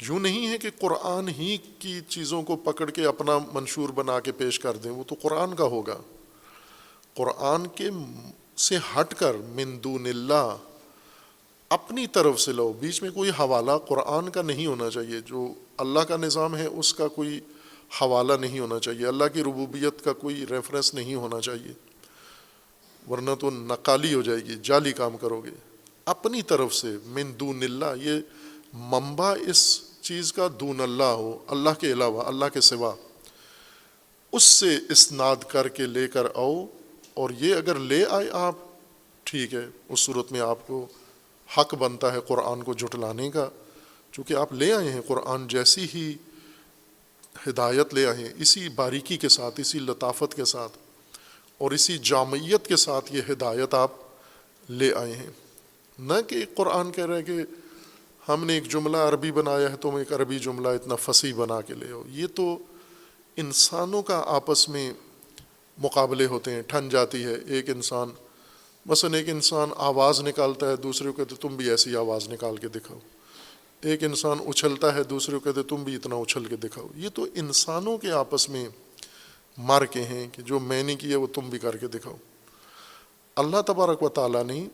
یوں نہیں ہے کہ قرآن ہی کی چیزوں کو پکڑ کے اپنا منشور بنا کے پیش کر دیں، وہ تو قرآن کا ہوگا۔ قرآن کے سے ہٹ کر من دون اللہ اپنی طرف سے لو، بیچ میں کوئی حوالہ قرآن کا نہیں ہونا چاہیے، جو اللہ کا نظام ہے اس کا کوئی حوالہ نہیں ہونا چاہیے، اللہ کی ربوبیت کا کوئی ریفرنس نہیں ہونا چاہیے، ورنہ تو نقالی ہو جائے گی، جعلی کام کرو گے۔ اپنی طرف سے من دون اللہ، یہ منبع اس چیز کا دون اللہ ہو، اللہ کے علاوہ، اللہ کے سوا، اس سے اسناد کر کے لے کر آؤ، اور یہ اگر لے آئے آپ، ٹھیک ہے، اس صورت میں آپ کو حق بنتا ہے قرآن کو جھٹلانے کا، چونکہ آپ لے آئے ہیں قرآن جیسی ہی ہدایت لے آئے، اسی باریکی کے ساتھ، اسی لطافت کے ساتھ اور اسی جامعیت کے ساتھ یہ ہدایت آپ لے آئے ہیں۔ نہ کہ قرآن کہہ رہا ہے کہ ہم نے ایک جملہ عربی بنایا ہے، تم ایک عربی جملہ اتنا فصیح بنا کے لے آؤ۔ یہ تو انسانوں کا آپس میں مقابلے ہوتے ہیں، ٹھن جاتی ہے ایک انسان، مثلا ایک انسان آواز نکالتا ہے، دوسرے کو کہتے تم بھی ایسی آواز نکال کے دکھاؤ۔ ایک انسان اچھلتا ہے، دوسرے کو کہتے تم بھی اتنا اچھل کے دکھاؤ۔ یہ تو انسانوں کے آپس میں مارکے ہیں کہ جو میں نے کیا وہ تم بھی کر کے دکھاؤ۔ اللہ تبارک و تعالیٰ نے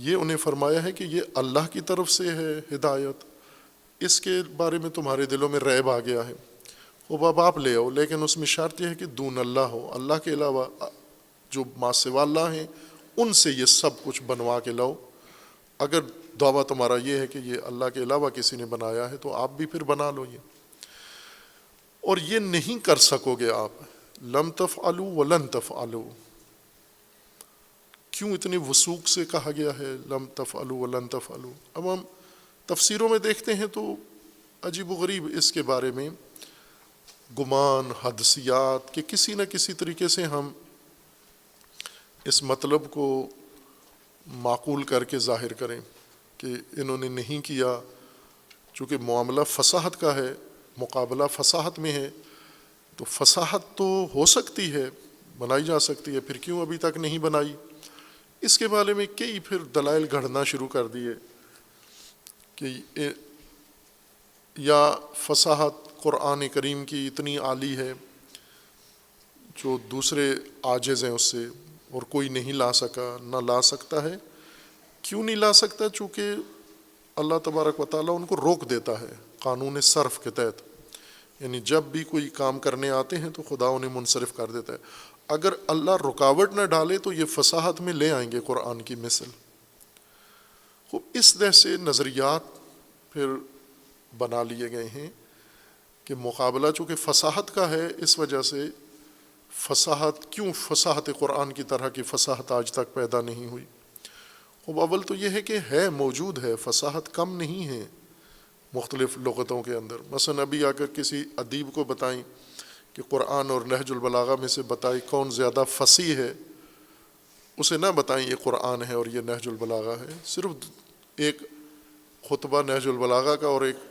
یہ انہیں فرمایا ہے کہ یہ اللہ کی طرف سے ہے ہدایت، اس کے بارے میں تمہارے دلوں میں ریب آ گیا ہے، وہ اب آپ لے آؤ، لیکن اس میں شرط یہ ہے کہ دون اللہ ہو، اللہ کے علاوہ جو ما سوا اللہ ہیں ان سے یہ سب کچھ بنوا کے لاؤ۔ اگر دعویٰ تمہارا یہ ہے کہ یہ اللہ کے علاوہ کسی نے بنایا ہے تو آپ بھی پھر بنا لو یہ، اور یہ نہیں کر سکو گے آپ۔ لم تفعلوا ولن تفعلوا، کیوں اتنے وثوق سے کہا گیا ہے لم تفعلوا ولن تفعلوا؟ اب ہم تفسیروں میں دیکھتے ہیں تو عجیب و غریب اس کے بارے میں گمان، حدسیات کہ کسی نہ کسی طریقے سے ہم اس مطلب کو معقول کر کے ظاہر کریں کہ انہوں نے نہیں کیا، چونکہ معاملہ فصاحت کا ہے، مقابلہ فصاحت میں ہے، تو فصاحت تو ہو سکتی ہے، بنائی جا سکتی ہے، پھر کیوں ابھی تک نہیں بنائی؟ اس کے بارے میں کئی پھر دلائل گھڑنا شروع کر دیے کہ یا فصاحت قرآن کریم کی اتنی عالی ہے جو دوسرے عاجز ہیں اس سے، اور کوئی نہیں لا سکا، نہ لا سکتا ہے۔ کیوں نہیں لا سکتا؟ چونکہ اللہ تبارک و تعالیٰ ان کو روک دیتا ہے قانون صرف کے تحت، یعنی جب بھی کوئی کام کرنے آتے ہیں تو خدا انہیں منصرف کر دیتا ہے۔ اگر اللہ رکاوٹ نہ ڈالے تو یہ فصاحت میں لے آئیں گے قرآن کی مثل۔ خوب اس طرح سے نظریات پھر بنا لیے گئے ہیں کہ مقابلہ چونکہ فصاحت کا ہے، اس وجہ سے فصاحت، کیوں فصاحت قرآن کی طرح کی فصاحت آج تک پیدا نہیں ہوئی؟ خوب اول تو یہ ہے کہ ہے، موجود ہے، فصاحت کم نہیں ہے مختلف لغتوں کے اندر۔ مثلا ابھی اگر کسی ادیب کو بتائیں کہ قرآن اور نہج البلاغہ میں سے بتائیں کون زیادہ فصیح ہے، اسے نہ بتائیں یہ قرآن ہے اور یہ نہج البلاغہ ہے، صرف ایک خطبہ نہج البلاغہ کا اور ایک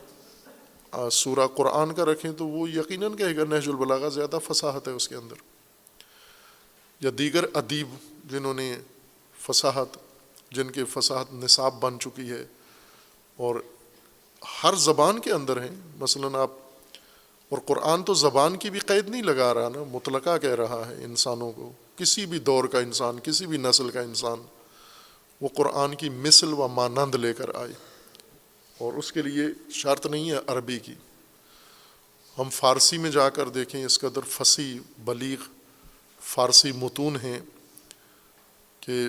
سورہ قرآن کا رکھیں تو وہ یقیناً کہے گا نہج البلاغہ زیادہ فصاحت ہے اس کے اندر۔ یا دیگر ادیب جنہوں نے فصاحت، جن کے فصاحت نصاب بن چکی ہے اور ہر زبان کے اندر ہیں، مثلاً آپ، اور قرآن تو زبان کی بھی قید نہیں لگا رہا نا، مطلقہ کہہ رہا ہے انسانوں کو، کسی بھی دور کا انسان، کسی بھی نسل کا انسان وہ قرآن کی مثل و مانند لے کر آئے، اور اس کے لیے شرط نہیں ہے عربی کی۔ ہم فارسی میں جا کر دیکھیں، اس قدر فصیح بلیغ فارسی متون ہیں کہ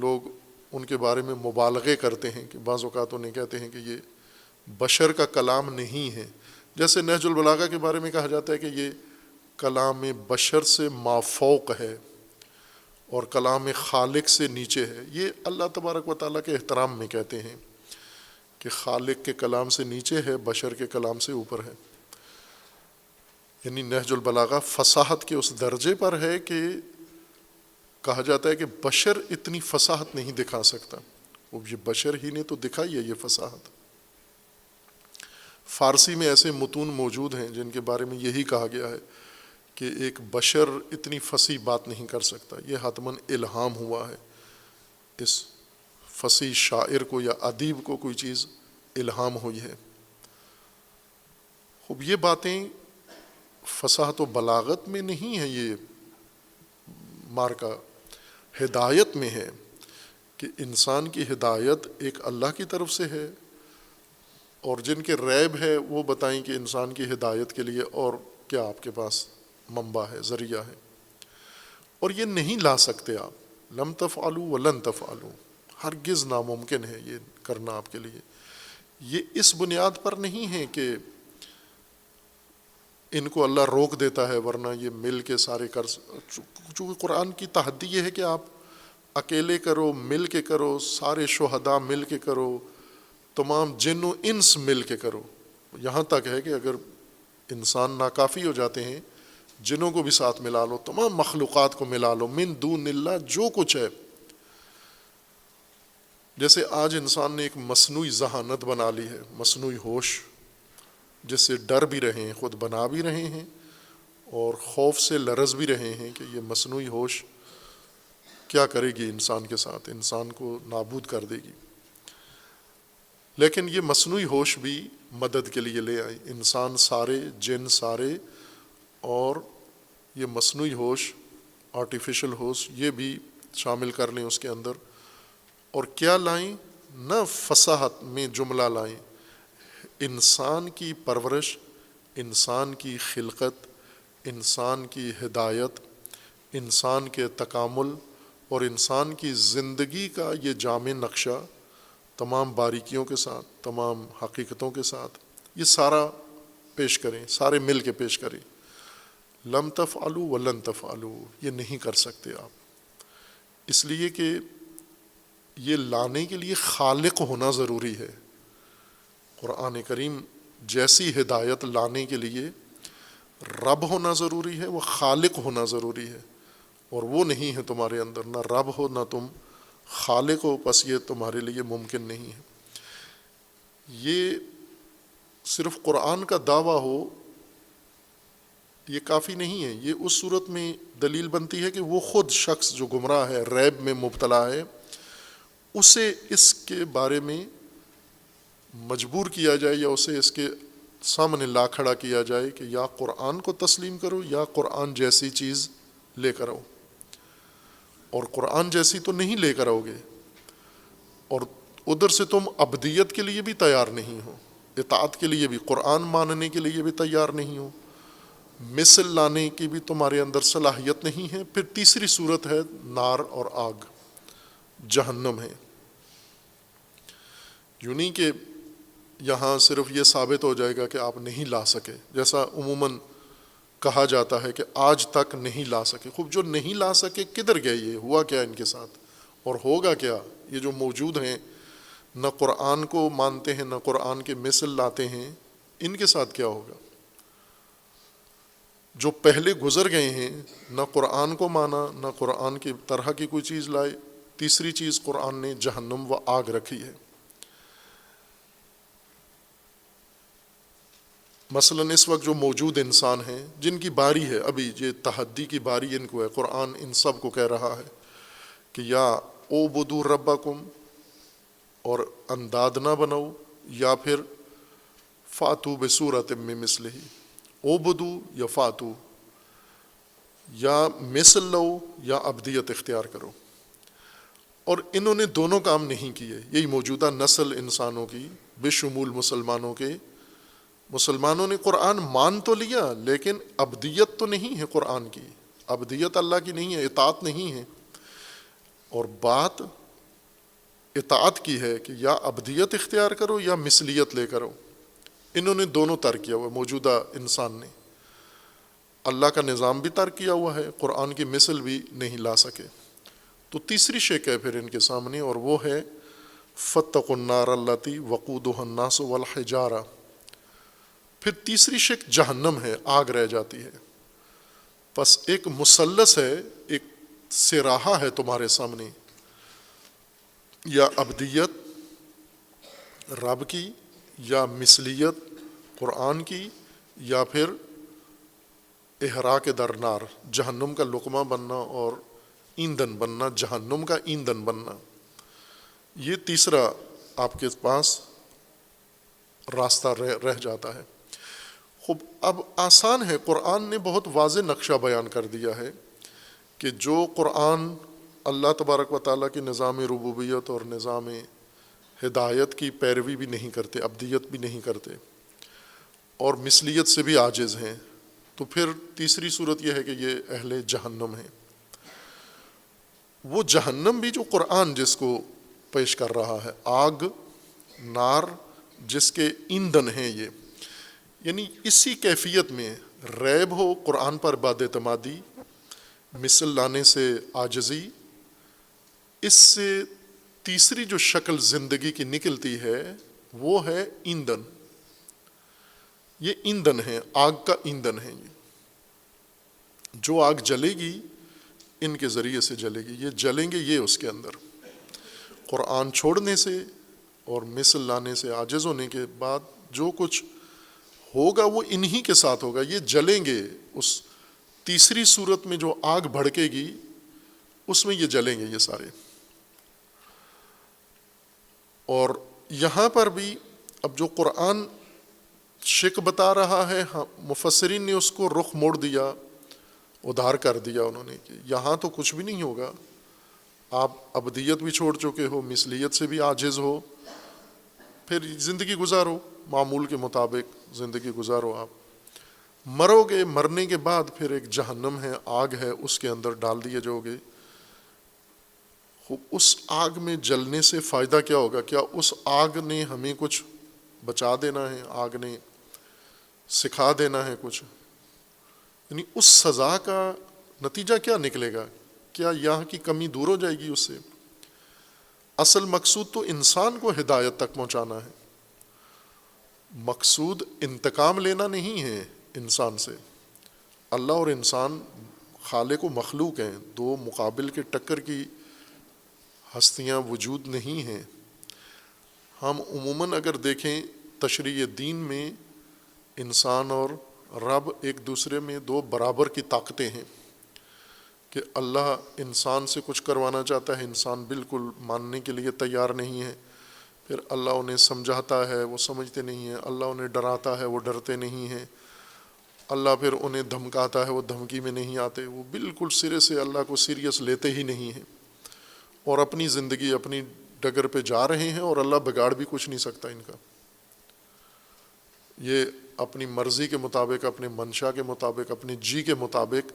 لوگ ان کے بارے میں مبالغے کرتے ہیں کہ بعض اوقات انہیں کہتے ہیں کہ یہ بشر کا کلام نہیں ہے، جیسے نہج البلاغہ کے بارے میں کہا جاتا ہے کہ یہ کلام بشر سے مافوق ہے اور کلام خالق سے نیچے ہے۔ یہ اللہ تبارک و تعالیٰ کے احترام میں کہتے ہیں کہ خالق کے کلام سے نیچے ہے، بشر کے کلام سے اوپر ہے۔ یعنی نہج البلاغہ فصاحت کے اس درجے پر ہے کہ کہا جاتا ہے کہ بشر اتنی فصاحت نہیں دکھا سکتا، وہ یہ بشر ہی نے تو دکھائی ہے یہ فصاحت۔ فارسی میں ایسے متون موجود ہیں جن کے بارے میں یہی کہا گیا ہے کہ ایک بشر اتنی فصیح بات نہیں کر سکتا، یہ حتماً الہام ہوا ہے، اس فصیح شاعر کو یا ادیب کو کوئی چیز الہام ہوئی ہے۔ خوب یہ باتیں فصاحت و بلاغت میں نہیں ہے، یہ مارکا ہدایت میں ہے کہ انسان کی ہدایت ایک اللہ کی طرف سے ہے، اور جن کے ریب ہے وہ بتائیں کہ انسان کی ہدایت کے لیے اور کیا آپ کے پاس منبع ہے، ذریعہ ہے، اور یہ نہیں لا سکتے آپ۔ لم تفعلوا ولن تفعلوا، ہرگز ناممکن ہے یہ کرنا آپ کے لیے۔ یہ اس بنیاد پر نہیں ہے کہ ان کو اللہ روک دیتا ہے ورنہ یہ مل کے سارے کر، چونکہ قرآن کی تحدی یہ ہے کہ آپ اکیلے کرو، مل کے کرو، سارے شہداء مل کے کرو، تمام جن و انس مل کے کرو۔ یہاں تک ہے کہ اگر انسان ناکافی ہو جاتے ہیں، جنوں کو بھی ساتھ ملا لو، تمام مخلوقات کو ملا لو، من دون اللہ جو کچھ ہے. جیسے آج انسان نے ایک مصنوعی ذہانت بنا لی ہے، مصنوعی ہوش، جس سے ڈر بھی رہے ہیں، خود بنا بھی رہے ہیں اور خوف سے لرز بھی رہے ہیں کہ یہ مصنوعی ہوش کیا کرے گی انسان کے ساتھ، انسان کو نابود کر دے گی. لیکن یہ مصنوعی ہوش بھی مدد کے لیے لے آئی. انسان سارے، جن سارے، اور یہ مصنوعی ہوش، آرٹیفیشل ہوش، یہ بھی شامل کر لیں اس کے اندر. اور کیا لائیں؟ نہ فصاحت میں جملہ لائیں، انسان کی پرورش، انسان کی خلقت، انسان کی ہدایت، انسان کے تکامل اور انسان کی زندگی کا یہ جامع نقشہ، تمام باریکیوں کے ساتھ، تمام حقیقتوں کے ساتھ، یہ سارا پیش کریں، سارے مل کے پیش کریں. لم تفعلوا ولن تفعلوا، یہ نہیں کر سکتے آپ، اس لیے کہ یہ لانے کے لیے خالق ہونا ضروری ہے. قرآن کریم جیسی ہدایت لانے کے لیے رب ہونا ضروری ہے، وہ خالق ہونا ضروری ہے، اور وہ نہیں ہے تمہارے اندر، نہ رب ہو نہ تم خالق ہو، پس یہ تمہارے لیے ممکن نہیں ہے. یہ صرف قرآن کا دعویٰ ہو یہ کافی نہیں ہے. یہ اس صورت میں دلیل بنتی ہے کہ وہ خود شخص جو گمراہ ہے، ریب میں مبتلا ہے، اسے اس کے بارے میں مجبور کیا جائے یا اسے اس کے سامنے لا کھڑا کیا جائے کہ یا قرآن کو تسلیم کرو یا قرآن جیسی چیز لے کر آؤ. اور قرآن جیسی تو نہیں لے کر آؤ گے، اور ادھر سے تم ابدیت کے لیے بھی تیار نہیں ہو، اطاعت کے لیے بھی، قرآن ماننے کے لیے بھی تیار نہیں ہو، مثل لانے کی بھی تمہارے اندر صلاحیت نہیں ہے. پھر تیسری صورت ہے نار اور آگ، جہنم ہے. یوں نہیں کہ یہاں صرف یہ ثابت ہو جائے گا کہ آپ نہیں لا سکے، جیسا عموماً کہا جاتا ہے کہ آج تک نہیں لا سکے. خوب جو نہیں لا سکے کدھر گئے، یہ ہوا کیا ان کے ساتھ اور ہوگا کیا؟ یہ جو موجود ہیں نہ قرآن کو مانتے ہیں نہ قرآن کے مثل لاتے ہیں، ان کے ساتھ کیا ہوگا؟ جو پہلے گزر گئے ہیں، نہ قرآن کو مانا نہ قرآن کی طرح کی کوئی چیز لائے. تیسری چیز قرآن نے جہنم و آگ رکھی ہے. مثلا اس وقت جو موجود انسان ہیں جن کی باری ہے، ابھی یہ تحدی کی باری ان کو ہے، قرآن ان سب کو کہہ رہا ہے کہ یا اعبدوا ربکم، اور انداد نہ بناؤ، یا پھر فاتو بصورت من مثلہ، اعبدوا یا فاتو، یا مثل لو یا ابدیت اختیار کرو. اور انہوں نے دونوں کام نہیں کیے. یہی موجودہ نسل انسانوں کی بشمول مسلمانوں کے، مسلمانوں نے قرآن مان تو لیا لیکن ابدیت تو نہیں ہے قرآن کی، ابدیت اللہ کی نہیں ہے، اطاعت نہیں ہے. اور بات اطاعت کی ہے کہ یا ابدیت اختیار کرو یا مثلیت لے کرو. انہوں نے دونوں ترک کیا ہوا، موجودہ انسان نے اللہ کا نظام بھی ترک کیا ہوا ہے، قرآن کی مثل بھی نہیں لا سکے. تو تیسری شک ہے پھر ان کے سامنے، اور وہ ہے فاتقوا النار التی وقودها الناس والحجارہ. پھر تیسری شک جہنم ہے، آگ رہ جاتی ہے. پس ایک مثلث ہے، ایک سراہا ہے تمہارے سامنے، یا ابدیت رب کی، یا مثلیت قرآن کی، یا پھر احراق در نار، جہنم کا لقمہ بننا اور ایندھن بننا، جہنم کا ایندھن بننا. یہ تیسرا آپ کے پاس راستہ رہ جاتا ہے. خوب اب آسان ہے، قرآن نے بہت واضح نقشہ بیان کر دیا ہے کہ جو قرآن اللہ تبارک و تعالیٰ کی نظام ربوبیت اور نظام ہدایت کی پیروی بھی نہیں کرتے، ابدیت بھی نہیں کرتے، اور مثلیت سے بھی عاجز ہیں، تو پھر تیسری صورت یہ ہے کہ یہ اہل جہنم ہیں. وہ جہنم بھی جو قرآن جس کو پیش کر رہا ہے، آگ، نار، جس کے ایندھن ہیں یہ، یعنی اسی کیفیت میں ریب ہو قرآن پر بد اعتمادی، مثل لانے سے عاجزی، اس سے تیسری جو شکل زندگی کی نکلتی ہے وہ ہے ایندھن. یہ ایندھن ہے، آگ کا ایندھن ہے. یہ جو آگ جلے گی ان کے ذریعے سے جلے گی، یہ جلیں گے یہ اس کے اندر. قرآن چھوڑنے سے اور مثل لانے سے عاجز ہونے کے بعد جو کچھ ہوگا وہ انہی کے ساتھ ہوگا. یہ جلیں گے. اس تیسری صورت میں جو آگ بھڑکے گی اس میں یہ جلیں گے یہ سارے. اور یہاں پر بھی اب جو قرآن شک بتا رہا ہے، مفسرین نے اس کو رخ موڑ دیا، ادھار کر دیا انہوں نے کہ یہاں تو کچھ بھی نہیں ہوگا، آپ ابدیت بھی چھوڑ چکے ہو، مثلیت سے بھی عاجز ہو، پھر زندگی گزارو معمول کے مطابق زندگی گزارو. آپ مرو گے، مرنے کے بعد پھر ایک جہنم ہے، آگ ہے، اس کے اندر ڈال دیے جاؤ گے. اس آگ میں جلنے سے فائدہ کیا ہوگا؟ کیا اس آگ نے ہمیں کچھ بچا دینا ہے؟ آگ نے سکھا دینا ہے کچھ؟ یعنی اس سزا کا نتیجہ کیا نکلے گا؟ کیا یہاں کی کمی دور ہو جائے گی اس سے؟ اصل مقصود تو انسان کو ہدایت تک پہنچانا ہے. مقصود انتقام لینا نہیں ہے انسان سے. اللہ اور انسان خالق و مخلوق ہیں، دو مقابل کے ٹکر کی ہستیاں وجود نہیں ہیں. ہم عموماً اگر دیکھیں تشریع دین میں انسان اور رب ایک دوسرے میں دو برابر کی طاقتیں ہیں کہ اللہ انسان سے کچھ کروانا چاہتا ہے، انسان بالکل ماننے کے لیے تیار نہیں ہے. پھر اللہ انہیں سمجھاتا ہے، وہ سمجھتے نہیں ہیں. اللہ انہیں ڈراتا ہے، وہ ڈرتے نہیں ہیں. اللہ پھر انہیں دھمکاتا ہے، وہ دھمکی میں نہیں آتے. وہ بالکل سرے سے اللہ کو سیریس لیتے ہی نہیں ہیں اور اپنی زندگی اپنی ڈگر پہ جا رہے ہیں، اور اللہ بگاڑ بھی کچھ نہیں سکتا ان کا. یہ اپنی مرضی کے مطابق، اپنے منشا کے مطابق، اپنے جی کے مطابق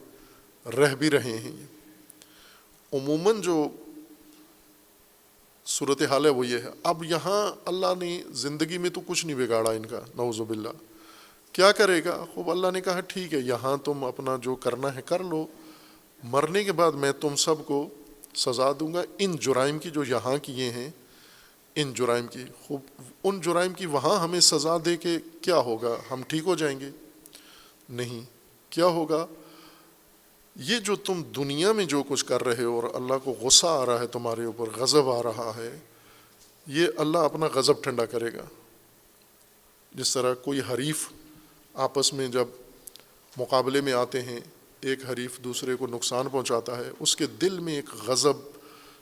رہ بھی رہے ہیں. یہ عموماً جو صورتحال ہے وہ یہ ہے. اب یہاں اللہ نے زندگی میں تو کچھ نہیں بگاڑا ان کا، نعوذ باللہ. کیا کرے گا؟ خوب اللہ نے کہا ٹھیک ہے یہاں تم اپنا جو کرنا ہے کر لو، مرنے کے بعد میں تم سب کو سزا دوں گا ان جرائم کی جو یہاں کیے ہیں، ان جرائم کی. خوب ان جرائم کی وہاں ہمیں سزا دے کے کیا ہوگا؟ ہم ٹھیک ہو جائیں گے؟ نہیں. کیا ہوگا؟ یہ جو تم دنیا میں جو کچھ کر رہے ہو اور اللہ کو غصہ آ رہا ہے تمہارے اوپر، غضب آ رہا ہے، یہ اللہ اپنا غضب ٹھنڈا کرے گا. جس طرح کوئی حریف آپس میں جب مقابلے میں آتے ہیں، ایک حریف دوسرے کو نقصان پہنچاتا ہے، اس کے دل میں ایک غضب،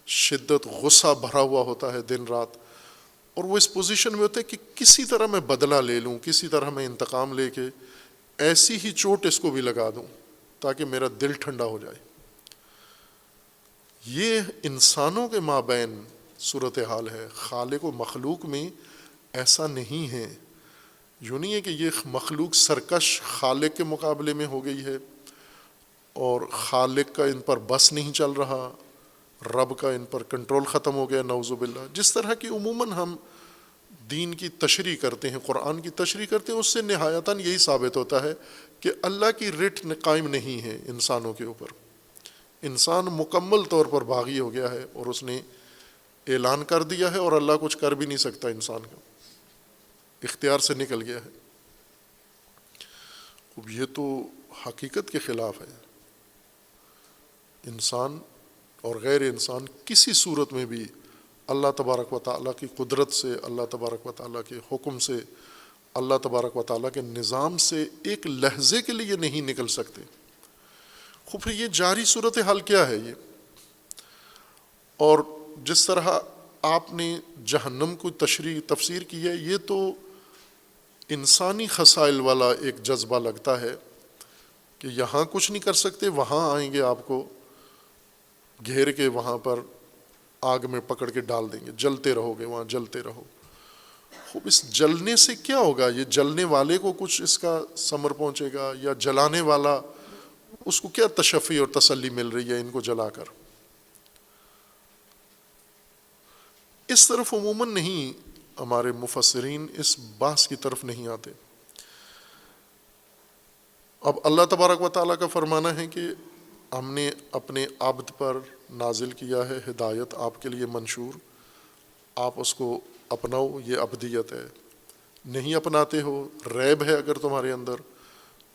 شدت، غصہ بھرا ہوا ہوتا ہے دن رات، اور وہ اس پوزیشن میں ہوتا ہے کہ کسی طرح میں بدلہ لے لوں، کسی طرح میں انتقام لے کے ایسی ہی چوٹ اس کو بھی لگا دوں تاکہ میرا دل ٹھنڈا ہو جائے. یہ انسانوں کے مابین صورتحال ہے. خالق و مخلوق میں ایسا نہیں ہے. یوں نہیں ہے کہ یہ مخلوق سرکش خالق کے مقابلے میں ہو گئی ہے اور خالق کا ان پر بس نہیں چل رہا، رب کا ان پر کنٹرول ختم ہو گیا، نعوذ باللہ. جس طرح کی عموماً ہم دین کی تشریح کرتے ہیں، قرآن کی تشریح کرتے ہیں، اس سے نہایتاً یہی ثابت ہوتا ہے کہ اللہ کی رٹ قائم نہیں ہے انسانوں کے اوپر. انسان مکمل طور پر باغی ہو گیا ہے اور اس نے اعلان کر دیا ہے اور اللہ کچھ کر بھی نہیں سکتا، انسان کا اختیار سے نکل گیا ہے. اب یہ تو حقیقت کے خلاف ہے. انسان اور غیر انسان کسی صورت میں بھی اللہ تبارک و تعالیٰ کی قدرت سے، اللہ تبارک و تعالیٰ کے حکم سے، اللہ تبارک و تعالیٰ کے نظام سے ایک لحظے کے لیے نہیں نکل سکتے. خوب پھر یہ جاری صورتحال کیا ہے یہ؟ اور جس طرح آپ نے جہنم کو تفسیر کی ہے، یہ تو انسانی خصائل والا ایک جذبہ لگتا ہے کہ یہاں کچھ نہیں کر سکتے، وہاں آئیں گے آپ کو گھیر کے وہاں پر آگ میں پکڑ کے ڈال دیں گے، جلتے رہو گے وہاں، جلتے رہو. خوب اس جلنے سے کیا ہوگا؟ یہ جلنے والے کو کچھ اس کا ثمر پہنچے گا یا جلانے والا اس کو کیا تشفی اور تسلی مل رہی ہے ان کو جلا کر؟ اس طرف عموماً نہیں، ہمارے مفسرین اس بحث کی طرف نہیں آتے. اب اللہ تبارک و تعالیٰ کا فرمانا ہے کہ ہم نے اپنے عبد پر نازل کیا ہے ہدایت آپ کے لیے منشور، آپ اس کو اپناؤ، یہ عبدیت ہے. نہیں اپناتے ہو، ریب ہے اگر تمہارے اندر،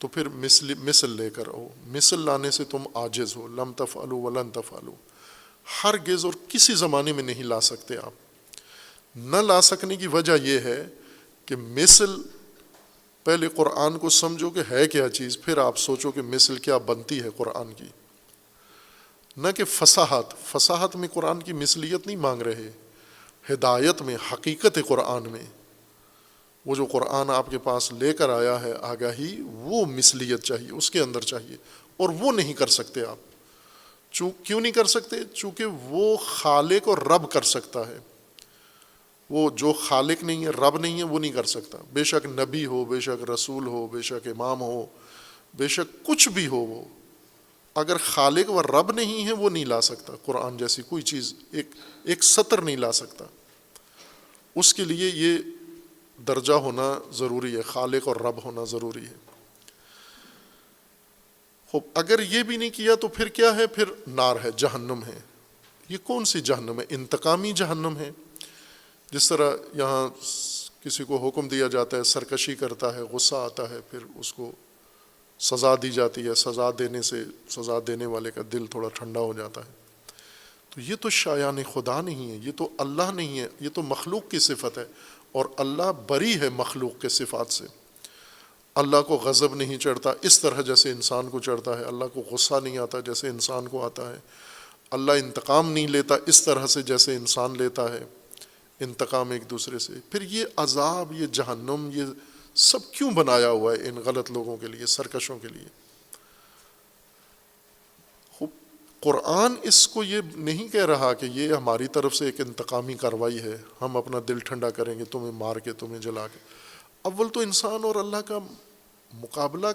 تو پھر مثل لے کر آؤ. مثل لانے سے تم عاجز ہو. لم تفعلوا ولن تفعلوا، ہرگز اور کسی زمانے میں نہیں لا سکتے آپ. نہ لا سکنے کی وجہ یہ ہے کہ مثل، پہلے قرآن کو سمجھو کہ ہے کیا چیز، پھر آپ سوچو کہ مثل کیا بنتی ہے قرآن کی. نہ کہ فصاحت میں قرآن کی مثلیت نہیں مانگ رہے، ہدایت میں، حقیقت قرآن میں، وہ جو قرآن آپ کے پاس لے کر آیا ہے آگاہی، وہ مثلیت چاہیے، اس کے اندر چاہیے، اور وہ نہیں کر سکتے آپ. کیوں نہیں کر سکتے؟ چونکہ وہ خالق اور رب کر سکتا ہے. وہ جو خالق نہیں ہے، رب نہیں ہے، وہ نہیں کر سکتا. بے شک نبی ہو، بے شک رسول ہو، بے شک امام ہو، بے شک کچھ بھی ہو، وہ اگر خالق و رب نہیں ہے وہ نہیں لا سکتا. قرآن جیسی کوئی چیز ایک سطر نہیں لا سکتا. اس کے لیے یہ درجہ ہونا ضروری ہے، خالق اور رب ہونا ضروری ہے. اگر یہ بھی نہیں کیا تو پھر کیا ہے؟ پھر نار ہے، جہنم ہے. یہ کون سی جہنم ہے؟ انتقامی جہنم ہے. جس طرح یہاں کسی کو حکم دیا جاتا ہے، سرکشی کرتا ہے، غصہ آتا ہے، پھر اس کو سزا دی جاتی ہے، سزا دینے سے سزا دینے والے کا دل تھوڑا ٹھنڈا ہو جاتا ہے. تو یہ تو شایان خدا نہیں ہے، یہ تو اللہ نہیں ہے، یہ تو مخلوق کی صفت ہے، اور اللہ بری ہے مخلوق کے صفات سے. اللہ کو غضب نہیں چڑھتا اس طرح جیسے انسان کو چڑھتا ہے، اللہ کو غصہ نہیں آتا جیسے انسان کو آتا ہے، اللہ انتقام نہیں لیتا اس طرح سے جیسے انسان لیتا ہے انتقام ایک دوسرے سے. پھر یہ عذاب، یہ جہنم، یہ سب کیوں بنایا ہوا ہے ان غلط لوگوں کے لیے، سرکشوں کے لیے؟ قرآن اس کو یہ نہیں کہہ رہا کہ یہ ہماری طرف سے ایک انتقامی کارروائی ہے، ہم اپنا دل ٹھنڈا کریں گے تمہیں مار کے، تمہیں جلا کے. اول تو انسان اور اللہ کا مقابلہ،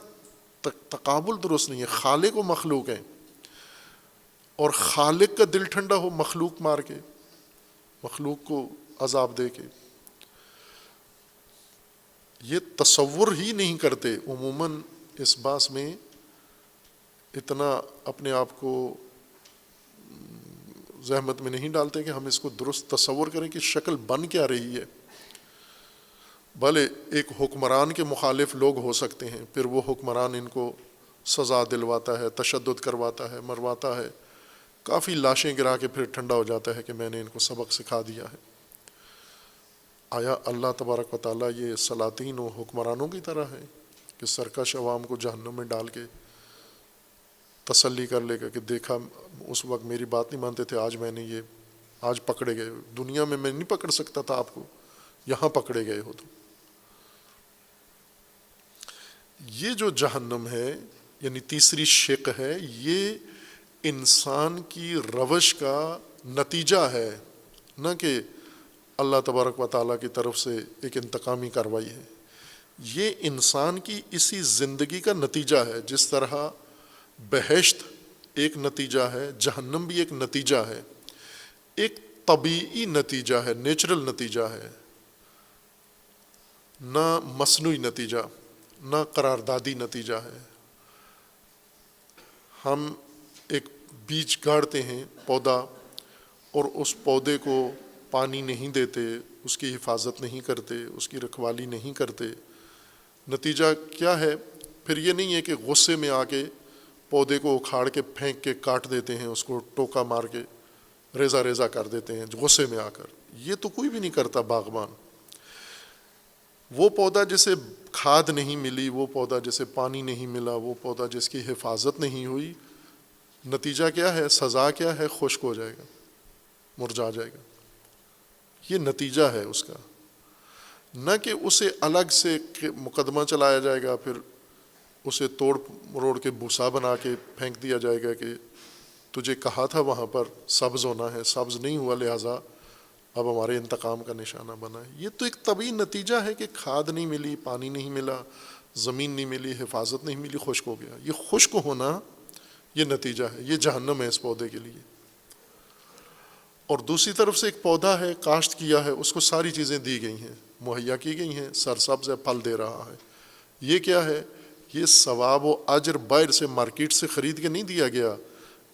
تقابل درست نہیں ہے. خالق و مخلوق ہیں، اور خالق کا دل ٹھنڈا ہو مخلوق مار کے، مخلوق کو عذاب دے کے. یہ تصور ہی نہیں کرتے عموماً، اس بات میں اتنا اپنے آپ کو زحمت میں نہیں ڈالتے کہ ہم اس کو درست تصور کریں کہ شکل بن کیا رہی ہے. بھلے ایک حکمران کے مخالف لوگ ہو سکتے ہیں، پھر وہ حکمران ان کو سزا دلواتا ہے، تشدد کرواتا ہے، مرواتا ہے، کافی لاشیں گرا کے پھر ٹھنڈا ہو جاتا ہے کہ میں نے ان کو سبق سکھا دیا ہے. آیا اللہ تبارک و تعالیٰ یہ سلاطین و حکمرانوں کی طرح ہے کہ سرکش عوام کو جہنم میں ڈال کے تسلی کر لے گا کہ دیکھا اس وقت میری بات نہیں مانتے تھے، آج پکڑے گئے. دنیا میں نہیں پکڑ سکتا تھا آپ کو، یہاں پکڑے گئے ہو. تو یہ جو جہنم ہے، یعنی تیسری شق ہے، یہ انسان کی روش کا نتیجہ ہے، نہ کہ اللہ تبارک و تعالیٰ کی طرف سے ایک انتقامی کارروائی ہے. یہ انسان کی اسی زندگی کا نتیجہ ہے. جس طرح بہشت ایک نتیجہ ہے، جہنم بھی ایک نتیجہ ہے، ایک طبیعی نتیجہ ہے، نیچرل نتیجہ ہے، نہ مصنوعی نتیجہ، نہ قراردادی نتیجہ ہے. ہم ایک بیج گاڑتے ہیں، پودا، اور اس پودے کو پانی نہیں دیتے، اس کی حفاظت نہیں کرتے، اس کی رکھوالی نہیں کرتے. نتیجہ کیا ہے؟ پھر یہ نہیں ہے کہ غصے میں آ کے پودے کو اکھاڑ کے پھینک کے کاٹ دیتے ہیں، اس کو ٹوکا مار کے ریزہ ریزہ کر دیتے ہیں غصے میں آ کر. یہ تو کوئی بھی نہیں کرتا باغبان. وہ پودا جسے کھاد نہیں ملی، وہ پودا جسے پانی نہیں ملا، وہ پودا جس کی حفاظت نہیں ہوئی، نتیجہ کیا ہے؟ سزا کیا ہے؟ خشک ہو جائے گا، مرجھا جائے گا. یہ نتیجہ ہے اس کا. نہ کہ اسے الگ سے مقدمہ چلایا جائے گا، پھر اسے توڑ مروڑ کے بھوسا بنا کے پھینک دیا جائے گا کہ تجھے کہا تھا وہاں پر سبز ہونا ہے، سبز نہیں ہوا، لہٰذا اب ہمارے انتقام کا نشانہ بنا ہے. یہ تو ایک طبیعی نتیجہ ہے کہ کھاد نہیں ملی، پانی نہیں ملا، زمین نہیں ملی، حفاظت نہیں ملی، خشک ہو گیا. یہ خشک ہونا یہ نتیجہ ہے. یہ جہنم ہے اس پودے کے لیے. اور دوسری طرف سے ایک پودا ہے، کاشت کیا ہے، اس کو ساری چیزیں دی گئی ہیں، مہیا کی گئی ہیں، سرسبز ہے، پھل دے رہا ہے. یہ کیا ہے؟ یہ ثواب و اجر باہر سے، مارکیٹ سے خرید کے نہیں دیا گیا.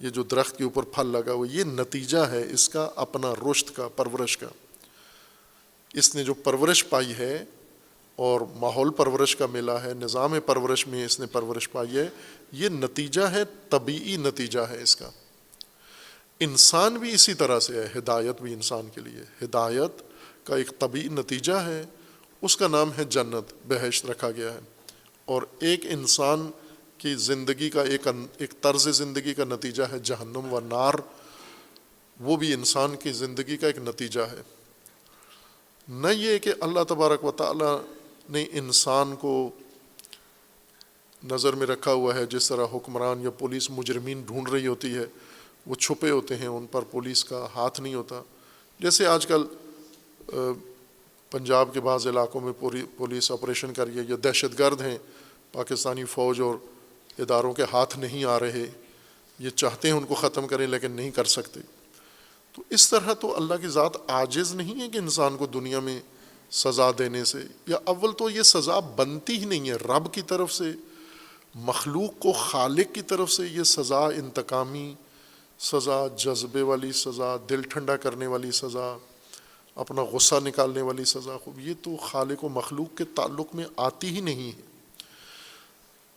یہ جو درخت کے اوپر پھل لگا ہوا، یہ نتیجہ ہے اس کا اپنا رشد کا، پرورش کا. اس نے جو پرورش پائی ہے، اور ماحول پرورش کا ملا ہے، نظام پرورش میں اس نے پرورش پائی ہے، یہ نتیجہ ہے، طبیعی نتیجہ ہے اس کا۔ انسان بھی اسی طرح سے ہے، ہدایت بھی انسان کے لیے، ہدایت کا ایک طبیعی نتیجہ ہے، اس کا نام ہے جنت، بہشت رکھا گیا ہے۔ اور ایک انسان کی زندگی کا ایک طرز زندگی کا نتیجہ ہے جہنم و نار، وہ بھی انسان کی زندگی کا ایک نتیجہ ہے۔ نہ یہ کہ اللہ تبارک و تعالی نے انسان کو نظر میں رکھا ہوا ہے، جس طرح حکمران یا پولیس مجرمین ڈھونڈ رہی ہوتی ہے، وہ چھپے ہوتے ہیں، ان پر پولیس کا ہاتھ نہیں ہوتا۔ جیسے آج کل پنجاب کے بعض علاقوں میں پولیس آپریشن کر رہی ہے، یا دہشت گرد ہیں، پاکستانی فوج اور اداروں کے ہاتھ نہیں آ رہے، یہ چاہتے ہیں ان کو ختم کریں لیکن نہیں کر سکتے۔ تو اس طرح تو اللہ کی ذات عاجز نہیں ہے کہ انسان کو دنیا میں سزا دینے سے، یا اول تو یہ سزا بنتی ہی نہیں ہے، رب کی طرف سے، مخلوق کو خالق کی طرف سے یہ سزا، انتقامی سزا، جذبے والی سزا، دل ٹھنڈا کرنے والی سزا، اپنا غصہ نکالنے والی سزا، یہ تو خالق و مخلوق کے تعلق میں آتی ہی نہیں ہے۔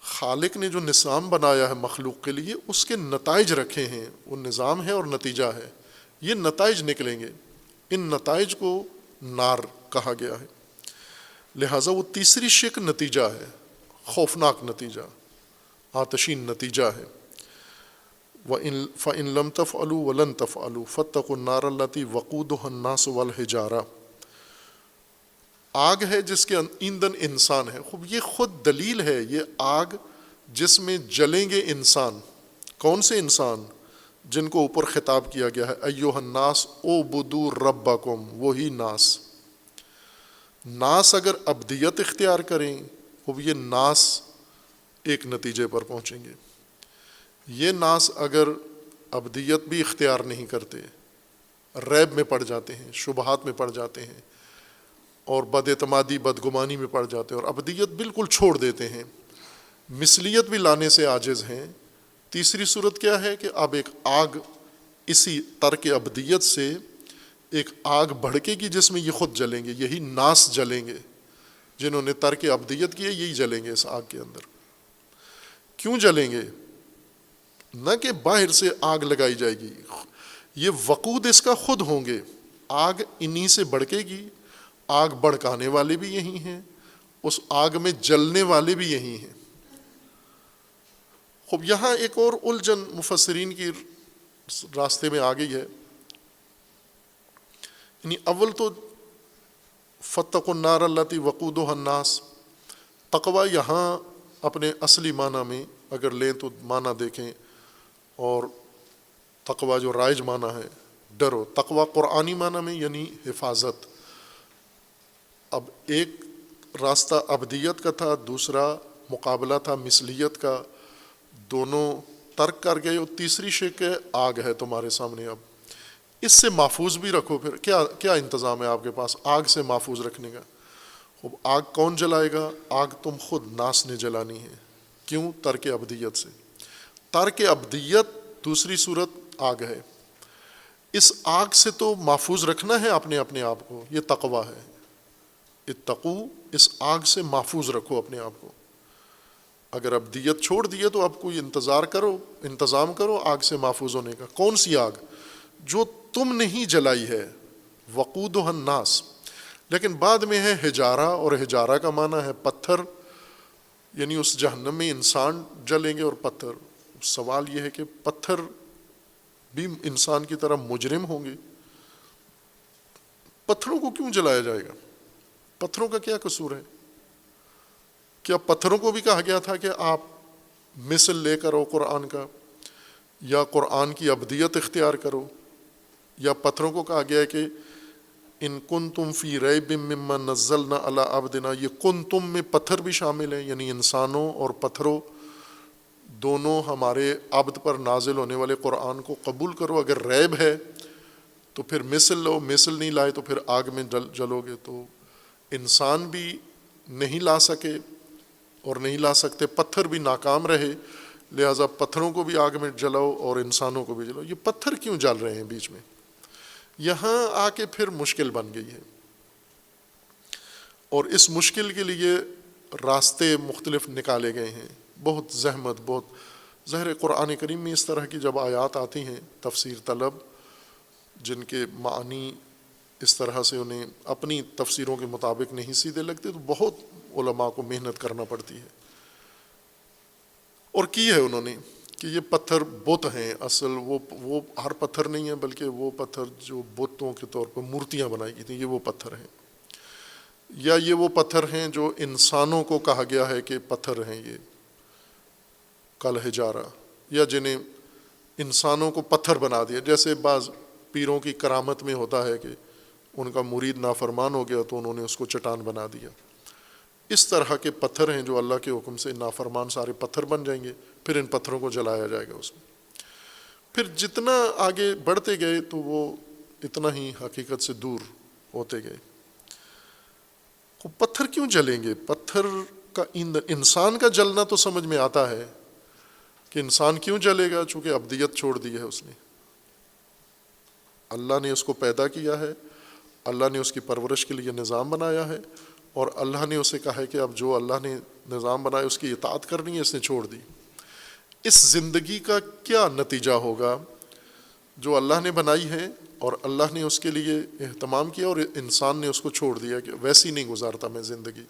خالق نے جو نظام بنایا ہے مخلوق کے لیے، اس کے نتائج رکھے ہیں، وہ نظام ہے اور نتیجہ ہے، یہ نتائج نکلیں گے، ان نتائج کو نار کہا گیا ہے۔ لہٰذا وہ تیسری شک نتیجہ ہے، خوفناک نتیجہ، آتشین نتیجہ ہے۔ فَإِن لَمْ تَفْعَلُوا وَلَن تَفْعَلُوا فَاتَّقُوا النَّارَ الَّتِي وَقُودُهَا النَّاسُ وَالْحِجَارَةُ، آگ ہے جس کے ایندھن انسان ہے۔ خوب یہ خود دلیل ہے، یہ آگ جس میں جلیں گے انسان، کون سے انسان؟ جن کو اوپر خطاب کیا گیا ہے، ایھا الناس اعبدوا ربکم، وہی ناس۔ ناس اگر ابدیت اختیار کریں، خوب یہ ناس ایک نتیجے پر پہنچیں گے۔ یہ ناس اگر ابدیت بھی اختیار نہیں کرتے، ریب میں پڑ جاتے ہیں، شبہات میں پڑ جاتے ہیں، اور بد اعتمادی بدگمانی میں پڑ جاتے ہیں، اور ابدیت بالکل چھوڑ دیتے ہیں، مثلیت بھی لانے سے عاجز ہیں، تیسری صورت کیا ہے کہ اب ایک آگ اسی ترک ابدیت سے ایک آگ بھڑکے گی جس میں یہ خود جلیں گے، یہی ناس جلیں گے، جنہوں نے ترک ابدیت کیے یہی جلیں گے اس آگ کے اندر۔ کیوں جلیں گے؟ نہ کہ باہر سے آگ لگائی جائے گی، یہ وقود اس کا خود ہوں گے، آگ انہی سے بھڑکے گی، آگ بھڑکانے والے بھی یہی ہیں، اس آگ میں جلنے والے بھی یہی ہیں۔ خوب یہاں ایک اور الجھن مفسرین کی راستے میں آ گئی ہے، یعنی اول تو فاتقوا النار التی وقودها الناس، تقوی یہاں اپنے اصلی معنی میں اگر لیں تو معنی دیکھیں، اور تقوی جو رائج معنی ہے ڈرو، تقوی قرآنی معنی میں یعنی حفاظت۔ اب ایک راستہ ابدیت کا تھا، دوسرا مقابلہ تھا مثلیت کا، دونوں ترک کر گئے، اور تیسری شک ہے آگ ہے تمہارے سامنے، اب اس سے محفوظ بھی رکھو۔ پھر کیا انتظام ہے آپ کے پاس آگ سے محفوظ رکھنے کا؟ اب آگ کون جلائے گا؟ آگ تم خود ناس نے جلانی ہے۔ کیوں؟ ترک ابدیت سے۔ ترک ابدیت دوسری صورت آگ ہے، اس آگ سے تو محفوظ رکھنا ہے اپنے آپ کو، یہ تقوی ہے۔ اتقو، اس آگ سے محفوظ رکھو اپنے آپ کو۔ اگر ابدیت چھوڑ دیے تو اب کوئی انتظام کرو آگ سے محفوظ ہونے کا۔ کون سی آگ؟ جو تم نہیں جلائی ہے، وقودها الناس۔ لیکن بعد میں ہے حجارہ، اور حجارہ کا معنی ہے پتھر، یعنی اس جہنم میں انسان جلیں گے اور پتھر۔ سوال یہ ہے کہ پتھر بھی انسان کی طرح مجرم ہوں گے، پتھروں کو کیوں جلایا جائے گا؟ پتھروں کا کیا قصور ہے؟ کیا پتھروں کو بھی کہا گیا تھا کہ آپ مثل لے کر آؤ قرآن کا، یا قرآن کی ابدیت اختیار کرو؟ یا پتھروں کو کہا گیا ہے کہ ان کنتم فی ریب مما نزلنا علی عبدنا، یہ کنتم میں پتھر بھی شامل ہیں، یعنی انسانوں اور پتھروں دونوں ہمارے عبد پر نازل ہونے والے قرآن کو قبول کرو۔ اگر ریب ہے تو پھر مثل لو، مثل نہیں لائے تو پھر آگ میں جلو گے۔ تو انسان بھی نہیں لا سکے اور نہیں لا سکتے، پتھر بھی ناکام رہے، لہٰذا پتھروں کو بھی آگ میں جلاؤ اور انسانوں کو بھی جلاؤ۔ یہ پتھر کیوں جل رہے ہیں بیچ میں؟ یہاں آ کے پھر مشکل بن گئی ہے۔ اور اس مشکل کے لیے راستے مختلف نکالے گئے ہیں، بہت زحمت، بہت ظاہر قرآن کریم میں اس طرح کی جب آیات آتی ہیں تفسیر طلب جن کے معنی اس طرح سے انہیں اپنی تفسیروں کے مطابق نہیں سیدھے لگتے تو بہت علماء کو محنت کرنا پڑتی ہے، اور کی ہے انہوں نے کہ یہ پتھر بت ہیں، اصل وہ ہر پتھر نہیں ہے بلکہ وہ پتھر جو بتوں کے طور پر مورتیاں بنائی گئی تھیں یہ وہ پتھر ہیں، یا یہ وہ پتھر ہیں جو انسانوں کو کہا گیا ہے کہ پتھر ہیں یہ کل حجارہ، یا جنہیں انسانوں کو پتھر بنا دیا، جیسے بعض پیروں کی کرامت میں ہوتا ہے کہ ان کا مرید نافرمان ہو گیا تو انہوں نے اس کو چٹان بنا دیا، اس طرح کے پتھر ہیں جو اللہ کے حکم سے نافرمان سارے پتھر بن جائیں گے، پھر ان پتھروں کو جلایا جائے گا اس میں۔ پھر جتنا آگے بڑھتے گئے تو وہ اتنا ہی حقیقت سے دور ہوتے گئے۔ پتھر کیوں جلیں گے؟ پتھر کا ایندھن، انسان کا جلنا تو سمجھ میں آتا ہے کہ انسان کیوں جلے گا، چونکہ ابدیت چھوڑ دی ہے اس نے، اللہ نے اس کو پیدا کیا ہے، اللہ نے اس کی پرورش کے لیے نظام بنایا ہے، اور اللہ نے اسے کہا ہے کہ اب جو اللہ نے نظام بنایا اس کی اطاعت کرنی ہے، اس نے چھوڑ دی۔ اس زندگی کا کیا نتیجہ ہوگا جو اللہ نے بنائی ہے اور اللہ نے اس کے لیے اہتمام کیا اور انسان نے اس کو چھوڑ دیا کہ ویسی نہیں گزارتا میں زندگی،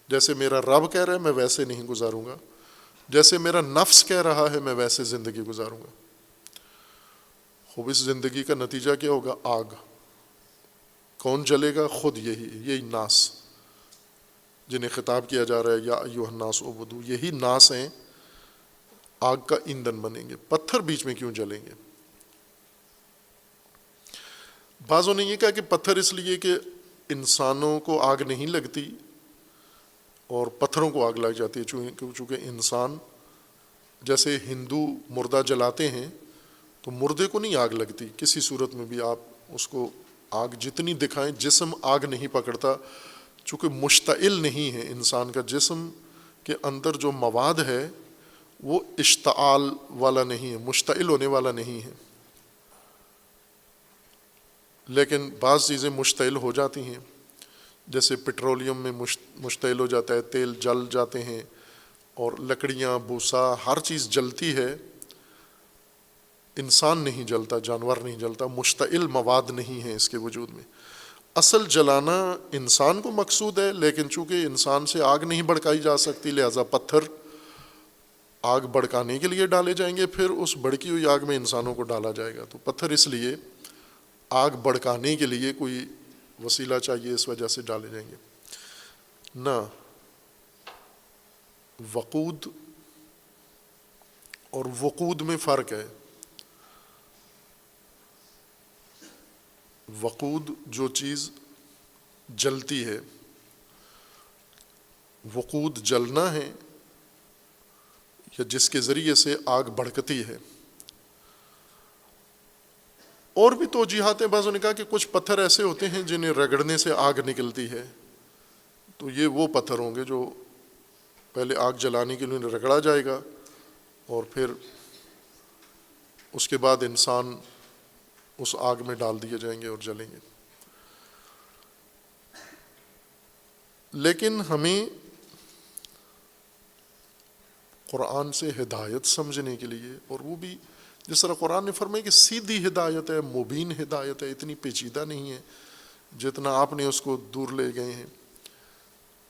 جیسے میرا رب کہہ رہا ہے میں ویسے نہیں گزاروں گا، جیسے میرا نفس کہہ رہا ہے میں ویسے زندگی گزاروں گا۔ خوب اس زندگی کا نتیجہ کیا ہوگا؟ آگ۔ کون جلے گا؟ خود یہی ناس جنہیں خطاب کیا جا رہا ہے یا ایھا الناس اعبدوا، یہی ناس ہیں، آگ کا ایندھن بنیں گے۔ پتھر بیچ میں کیوں جلیں گے؟ بعضوں نے یہ کہا کہ پتھر اس لیے کہ انسانوں کو آگ نہیں لگتی اور پتھروں کو آگ لگ جاتی ہے، چونکہ انسان جیسے ہندو مردہ جلاتے ہیں تو مردے کو نہیں آگ لگتی کسی صورت میں بھی، آپ اس کو آگ جتنی دکھائیں جسم آگ نہیں پکڑتا، چونکہ مشتعل نہیں ہے، انسان کا جسم کے اندر جو مواد ہے وہ اشتعال والا نہیں ہے، مشتعل ہونے والا نہیں ہے، لیکن بعض چیزیں مشتعل ہو جاتی ہیں، جیسے پیٹرولیم میں مشتعل ہو جاتا ہے، تیل جل جاتے ہیں، اور لکڑیاں، بھوسا، ہر چیز جلتی ہے، انسان نہیں جلتا، جانور نہیں جلتا، مشتعل مواد نہیں ہے اس کے وجود میں۔ اصل جلانا انسان کو مقصود ہے، لیکن چونکہ انسان سے آگ نہیں بھڑکائی جا سکتی لہذا پتھر آگ بھڑکانے کے لیے ڈالے جائیں گے، پھر اس بھڑکی ہوئی آگ میں انسانوں کو ڈالا جائے گا۔ تو پتھر اس لیے آگ بھڑکانے کے لیے کوئی وسیلہ چاہیے، اس وجہ سے ڈالے جائیں گے۔ نہ، وقود اور وقود میں فرق ہے۔ وقود جو چیز جلتی ہے، وقود جلنا ہے یا جس کے ذریعے سے آگ بھڑکتی ہے۔ اور بھی توجیحات ہیں، بعضوں نے کہا کہ کچھ پتھر ایسے ہوتے ہیں جنہیں رگڑنے سے آگ نکلتی ہے، تو یہ وہ پتھر ہوں گے جو پہلے آگ جلانے کے لیے رگڑا جائے گا اور پھر اس کے بعد انسان اس آگ میں ڈال دیے جائیں گے اور جلیں گے۔ لیکن ہمیں قرآن سے ہدایت سمجھنے کے لیے، اور وہ بھی جس طرح قرآن نے فرمایا کہ سیدھی ہدایت ہے، مبین ہدایت ہے، اتنی پیچیدہ نہیں ہے جتنا آپ نے اس کو دور لے گئے ہیں،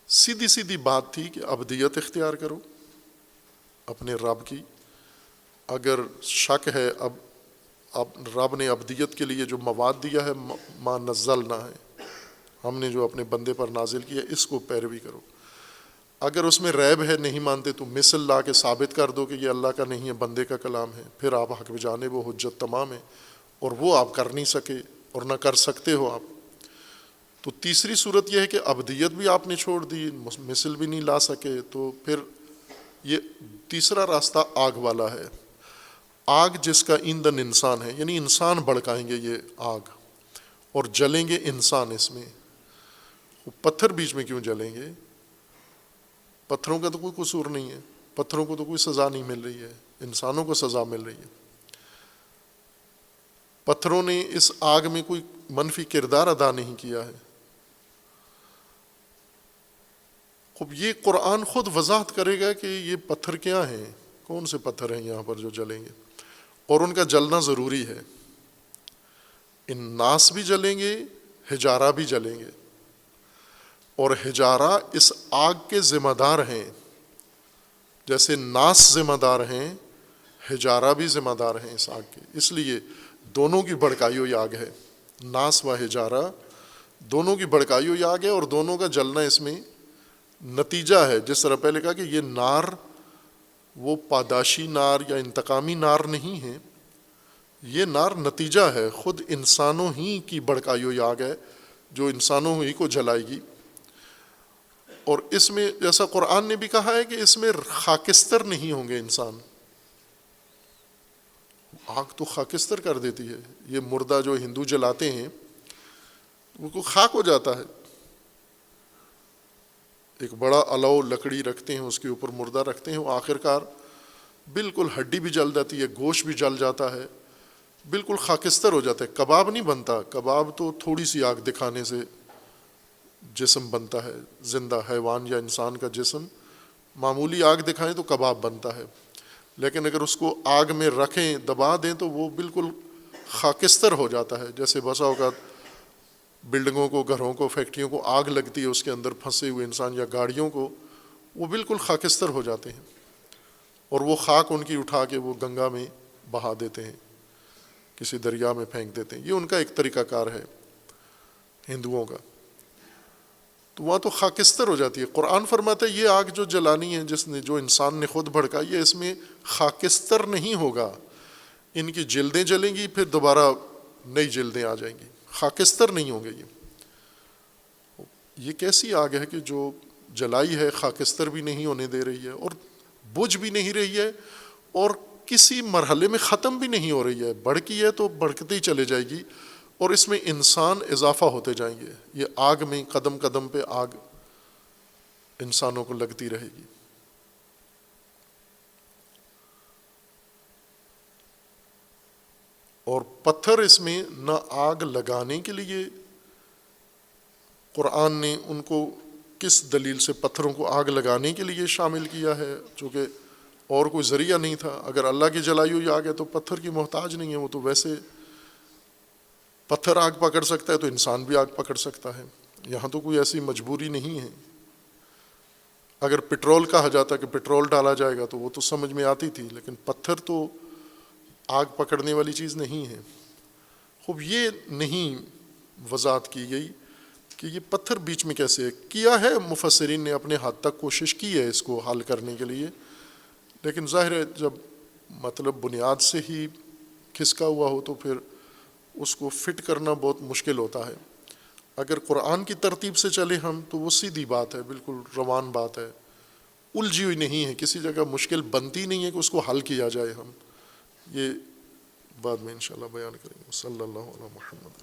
سیدھی سیدھی بات تھی کہ ابدیت اختیار کرو اپنے رب کی۔ اگر شک ہے اب رب نے ابدیت کے لیے جو مواد دیا ہے، ما نزلنا ہے، ہم نے جو اپنے بندے پر نازل کیا، اس کو پیروی کرو۔ اگر اس میں ریب ہے، نہیں مانتے، تو مثل لا کے ثابت کر دو کہ یہ اللہ کا نہیں ہے، بندے کا کلام ہے، پھر آپ حق بجانب و حجت تمام ہے، اور وہ آپ کر نہیں سکے اور نہ کر سکتے ہو آپ۔ تو تیسری صورت یہ ہے کہ ابدیت بھی آپ نے چھوڑ دی، مثل بھی نہیں لا سکے، تو پھر یہ تیسرا راستہ آگ والا ہے۔ آگ جس کا ایندھن انسان ہے، یعنی انسان بھڑکائیں گے یہ آگ اور جلیں گے انسان اس میں۔ پتھر بیچ میں کیوں جلیں گے؟ پتھروں کا تو کوئی قصور نہیں ہے، پتھروں کو تو کوئی سزا نہیں مل رہی ہے، انسانوں کو سزا مل رہی ہے۔ پتھروں نے اس آگ میں کوئی منفی کردار ادا نہیں کیا ہے۔ خوب یہ قرآن خود وضاحت کرے گا کہ یہ پتھر کیا ہیں، کون سے پتھر ہیں یہاں پر جو جلیں گے، اور ان کا جلنا ضروری ہے۔ ان ناس بھی جلیں گے، حجارہ بھی جلیں گے، اور حجارہ اس آگ کے ذمہ دار ہیں، جیسے ناس ذمہ دار ہیں، حجارہ بھی ذمہ دار ہیں اس آگ کے۔ اس لیے دونوں کی بھڑکائی ہوئی آگ ہے، ناس و حجارہ دونوں کی بھڑکائی ہوئی آگ ہے، اور دونوں کا جلنا اس میں نتیجہ ہے۔ جس طرح پہلے کہا کہ یہ نار وہ پاداشی نار یا انتقامی نار نہیں ہے، یہ نار نتیجہ ہے، خود انسانوں ہی کی بھڑکائی ہوئی آگ ہے جو انسانوں ہی کو جلائے گی۔ اور اس میں جیسا قرآن نے بھی کہا ہے کہ اس میں خاکستر نہیں ہوں گے انسان، آگ تو خاکستر کر دیتی ہے، یہ مردہ جو ہندو جلاتے ہیں وہ خاک ہو جاتا ہے، ایک بڑا الو لکڑی رکھتے ہیں، اس کے اوپر مردہ رکھتے ہیں، وہ آخر کار بالکل ہڈی بھی جل جاتی ہے، گوشت بھی جل جاتا ہے، بالکل خاکستر ہو جاتا ہے، کباب نہیں بنتا۔ کباب تو تھوڑی سی آگ دکھانے سے جسم بنتا ہے، زندہ حیوان یا انسان کا جسم معمولی آگ دکھائیں تو کباب بنتا ہے، لیکن اگر اس کو آگ میں رکھیں، دبا دیں تو وہ بالکل خاکستر ہو جاتا ہے۔ جیسے بسا اوقات بلڈنگوں کو، گھروں کو، فیکٹریوں کو آگ لگتی ہے، اس کے اندر پھنسے ہوئے انسان یا گاڑیوں کو، وہ بالکل خاکستر ہو جاتے ہیں، اور وہ خاک ان کی اٹھا کے وہ گنگا میں بہا دیتے ہیں، کسی دریا میں پھینک دیتے ہیں۔ یہ ان کا ایک طریقہ کار ہے ہندوؤں کا، تو وہاں تو خاکستر ہو جاتی ہے۔ قرآن فرماتا ہے یہ آگ جو جلانی ہے، جو انسان نے خود بھڑکائی ہے، اس میں خاکستر نہیں ہوگا، ان کی جلدیں جلیں گی، پھر دوبارہ نئی جلدیں آ جائیں گی، خاکستر نہیں ہوں گے۔ یہ کیسی آگ ہے کہ جو جلائی ہے، خاکستر بھی نہیں ہونے دے رہی ہے، اور بجھ بھی نہیں رہی ہے، اور کسی مرحلے میں ختم بھی نہیں ہو رہی ہے، بڑھتی ہے تو بڑھتی ہی چلے جائے گی، اور اس میں انسان اضافہ ہوتے جائیں گے۔ یہ آگ میں قدم قدم پہ آگ انسانوں کو لگتی رہے گی۔ اور پتھر اس میں نہ آگ لگانے کے لیے، قرآن نے ان کو کس دلیل سے پتھروں کو آگ لگانے کے لیے شامل کیا ہے، چونکہ اور کوئی ذریعہ نہیں تھا۔ اگر اللہ کی جلائی ہوئی آگ ہے تو پتھر کی محتاج نہیں ہے، وہ تو ویسے پتھر آگ پکڑ سکتا ہے تو انسان بھی آگ پکڑ سکتا ہے، یہاں تو کوئی ایسی مجبوری نہیں ہے۔ اگر پٹرول کہا جاتا کہ پٹرول ڈالا جائے گا تو وہ تو سمجھ میں آتی تھی، لیکن پتھر تو آگ پکڑنے والی چیز نہیں ہے۔ خوب یہ نہیں وضاحت کی گئی کہ یہ پتھر بیچ میں کیسے ہے۔ کیا ہے مفسرین نے اپنے حد تک کوشش کی ہے اس کو حل کرنے کے لیے، لیکن ظاہر ہے جب مطلب بنیاد سے ہی کھسکا ہوا ہو تو پھر اس کو فٹ کرنا بہت مشکل ہوتا ہے۔ اگر قرآن کی ترتیب سے چلے ہم تو وہ سیدھی بات ہے، بالکل روان بات ہے، الجھی ہوئی نہیں ہے، کسی جگہ مشکل بنتی نہیں ہے کہ اس کو حل کیا جائے۔ ہم یہ بعد میں انشاءاللہ بیان کریں گے۔ صلی اللہ علیہ محمد۔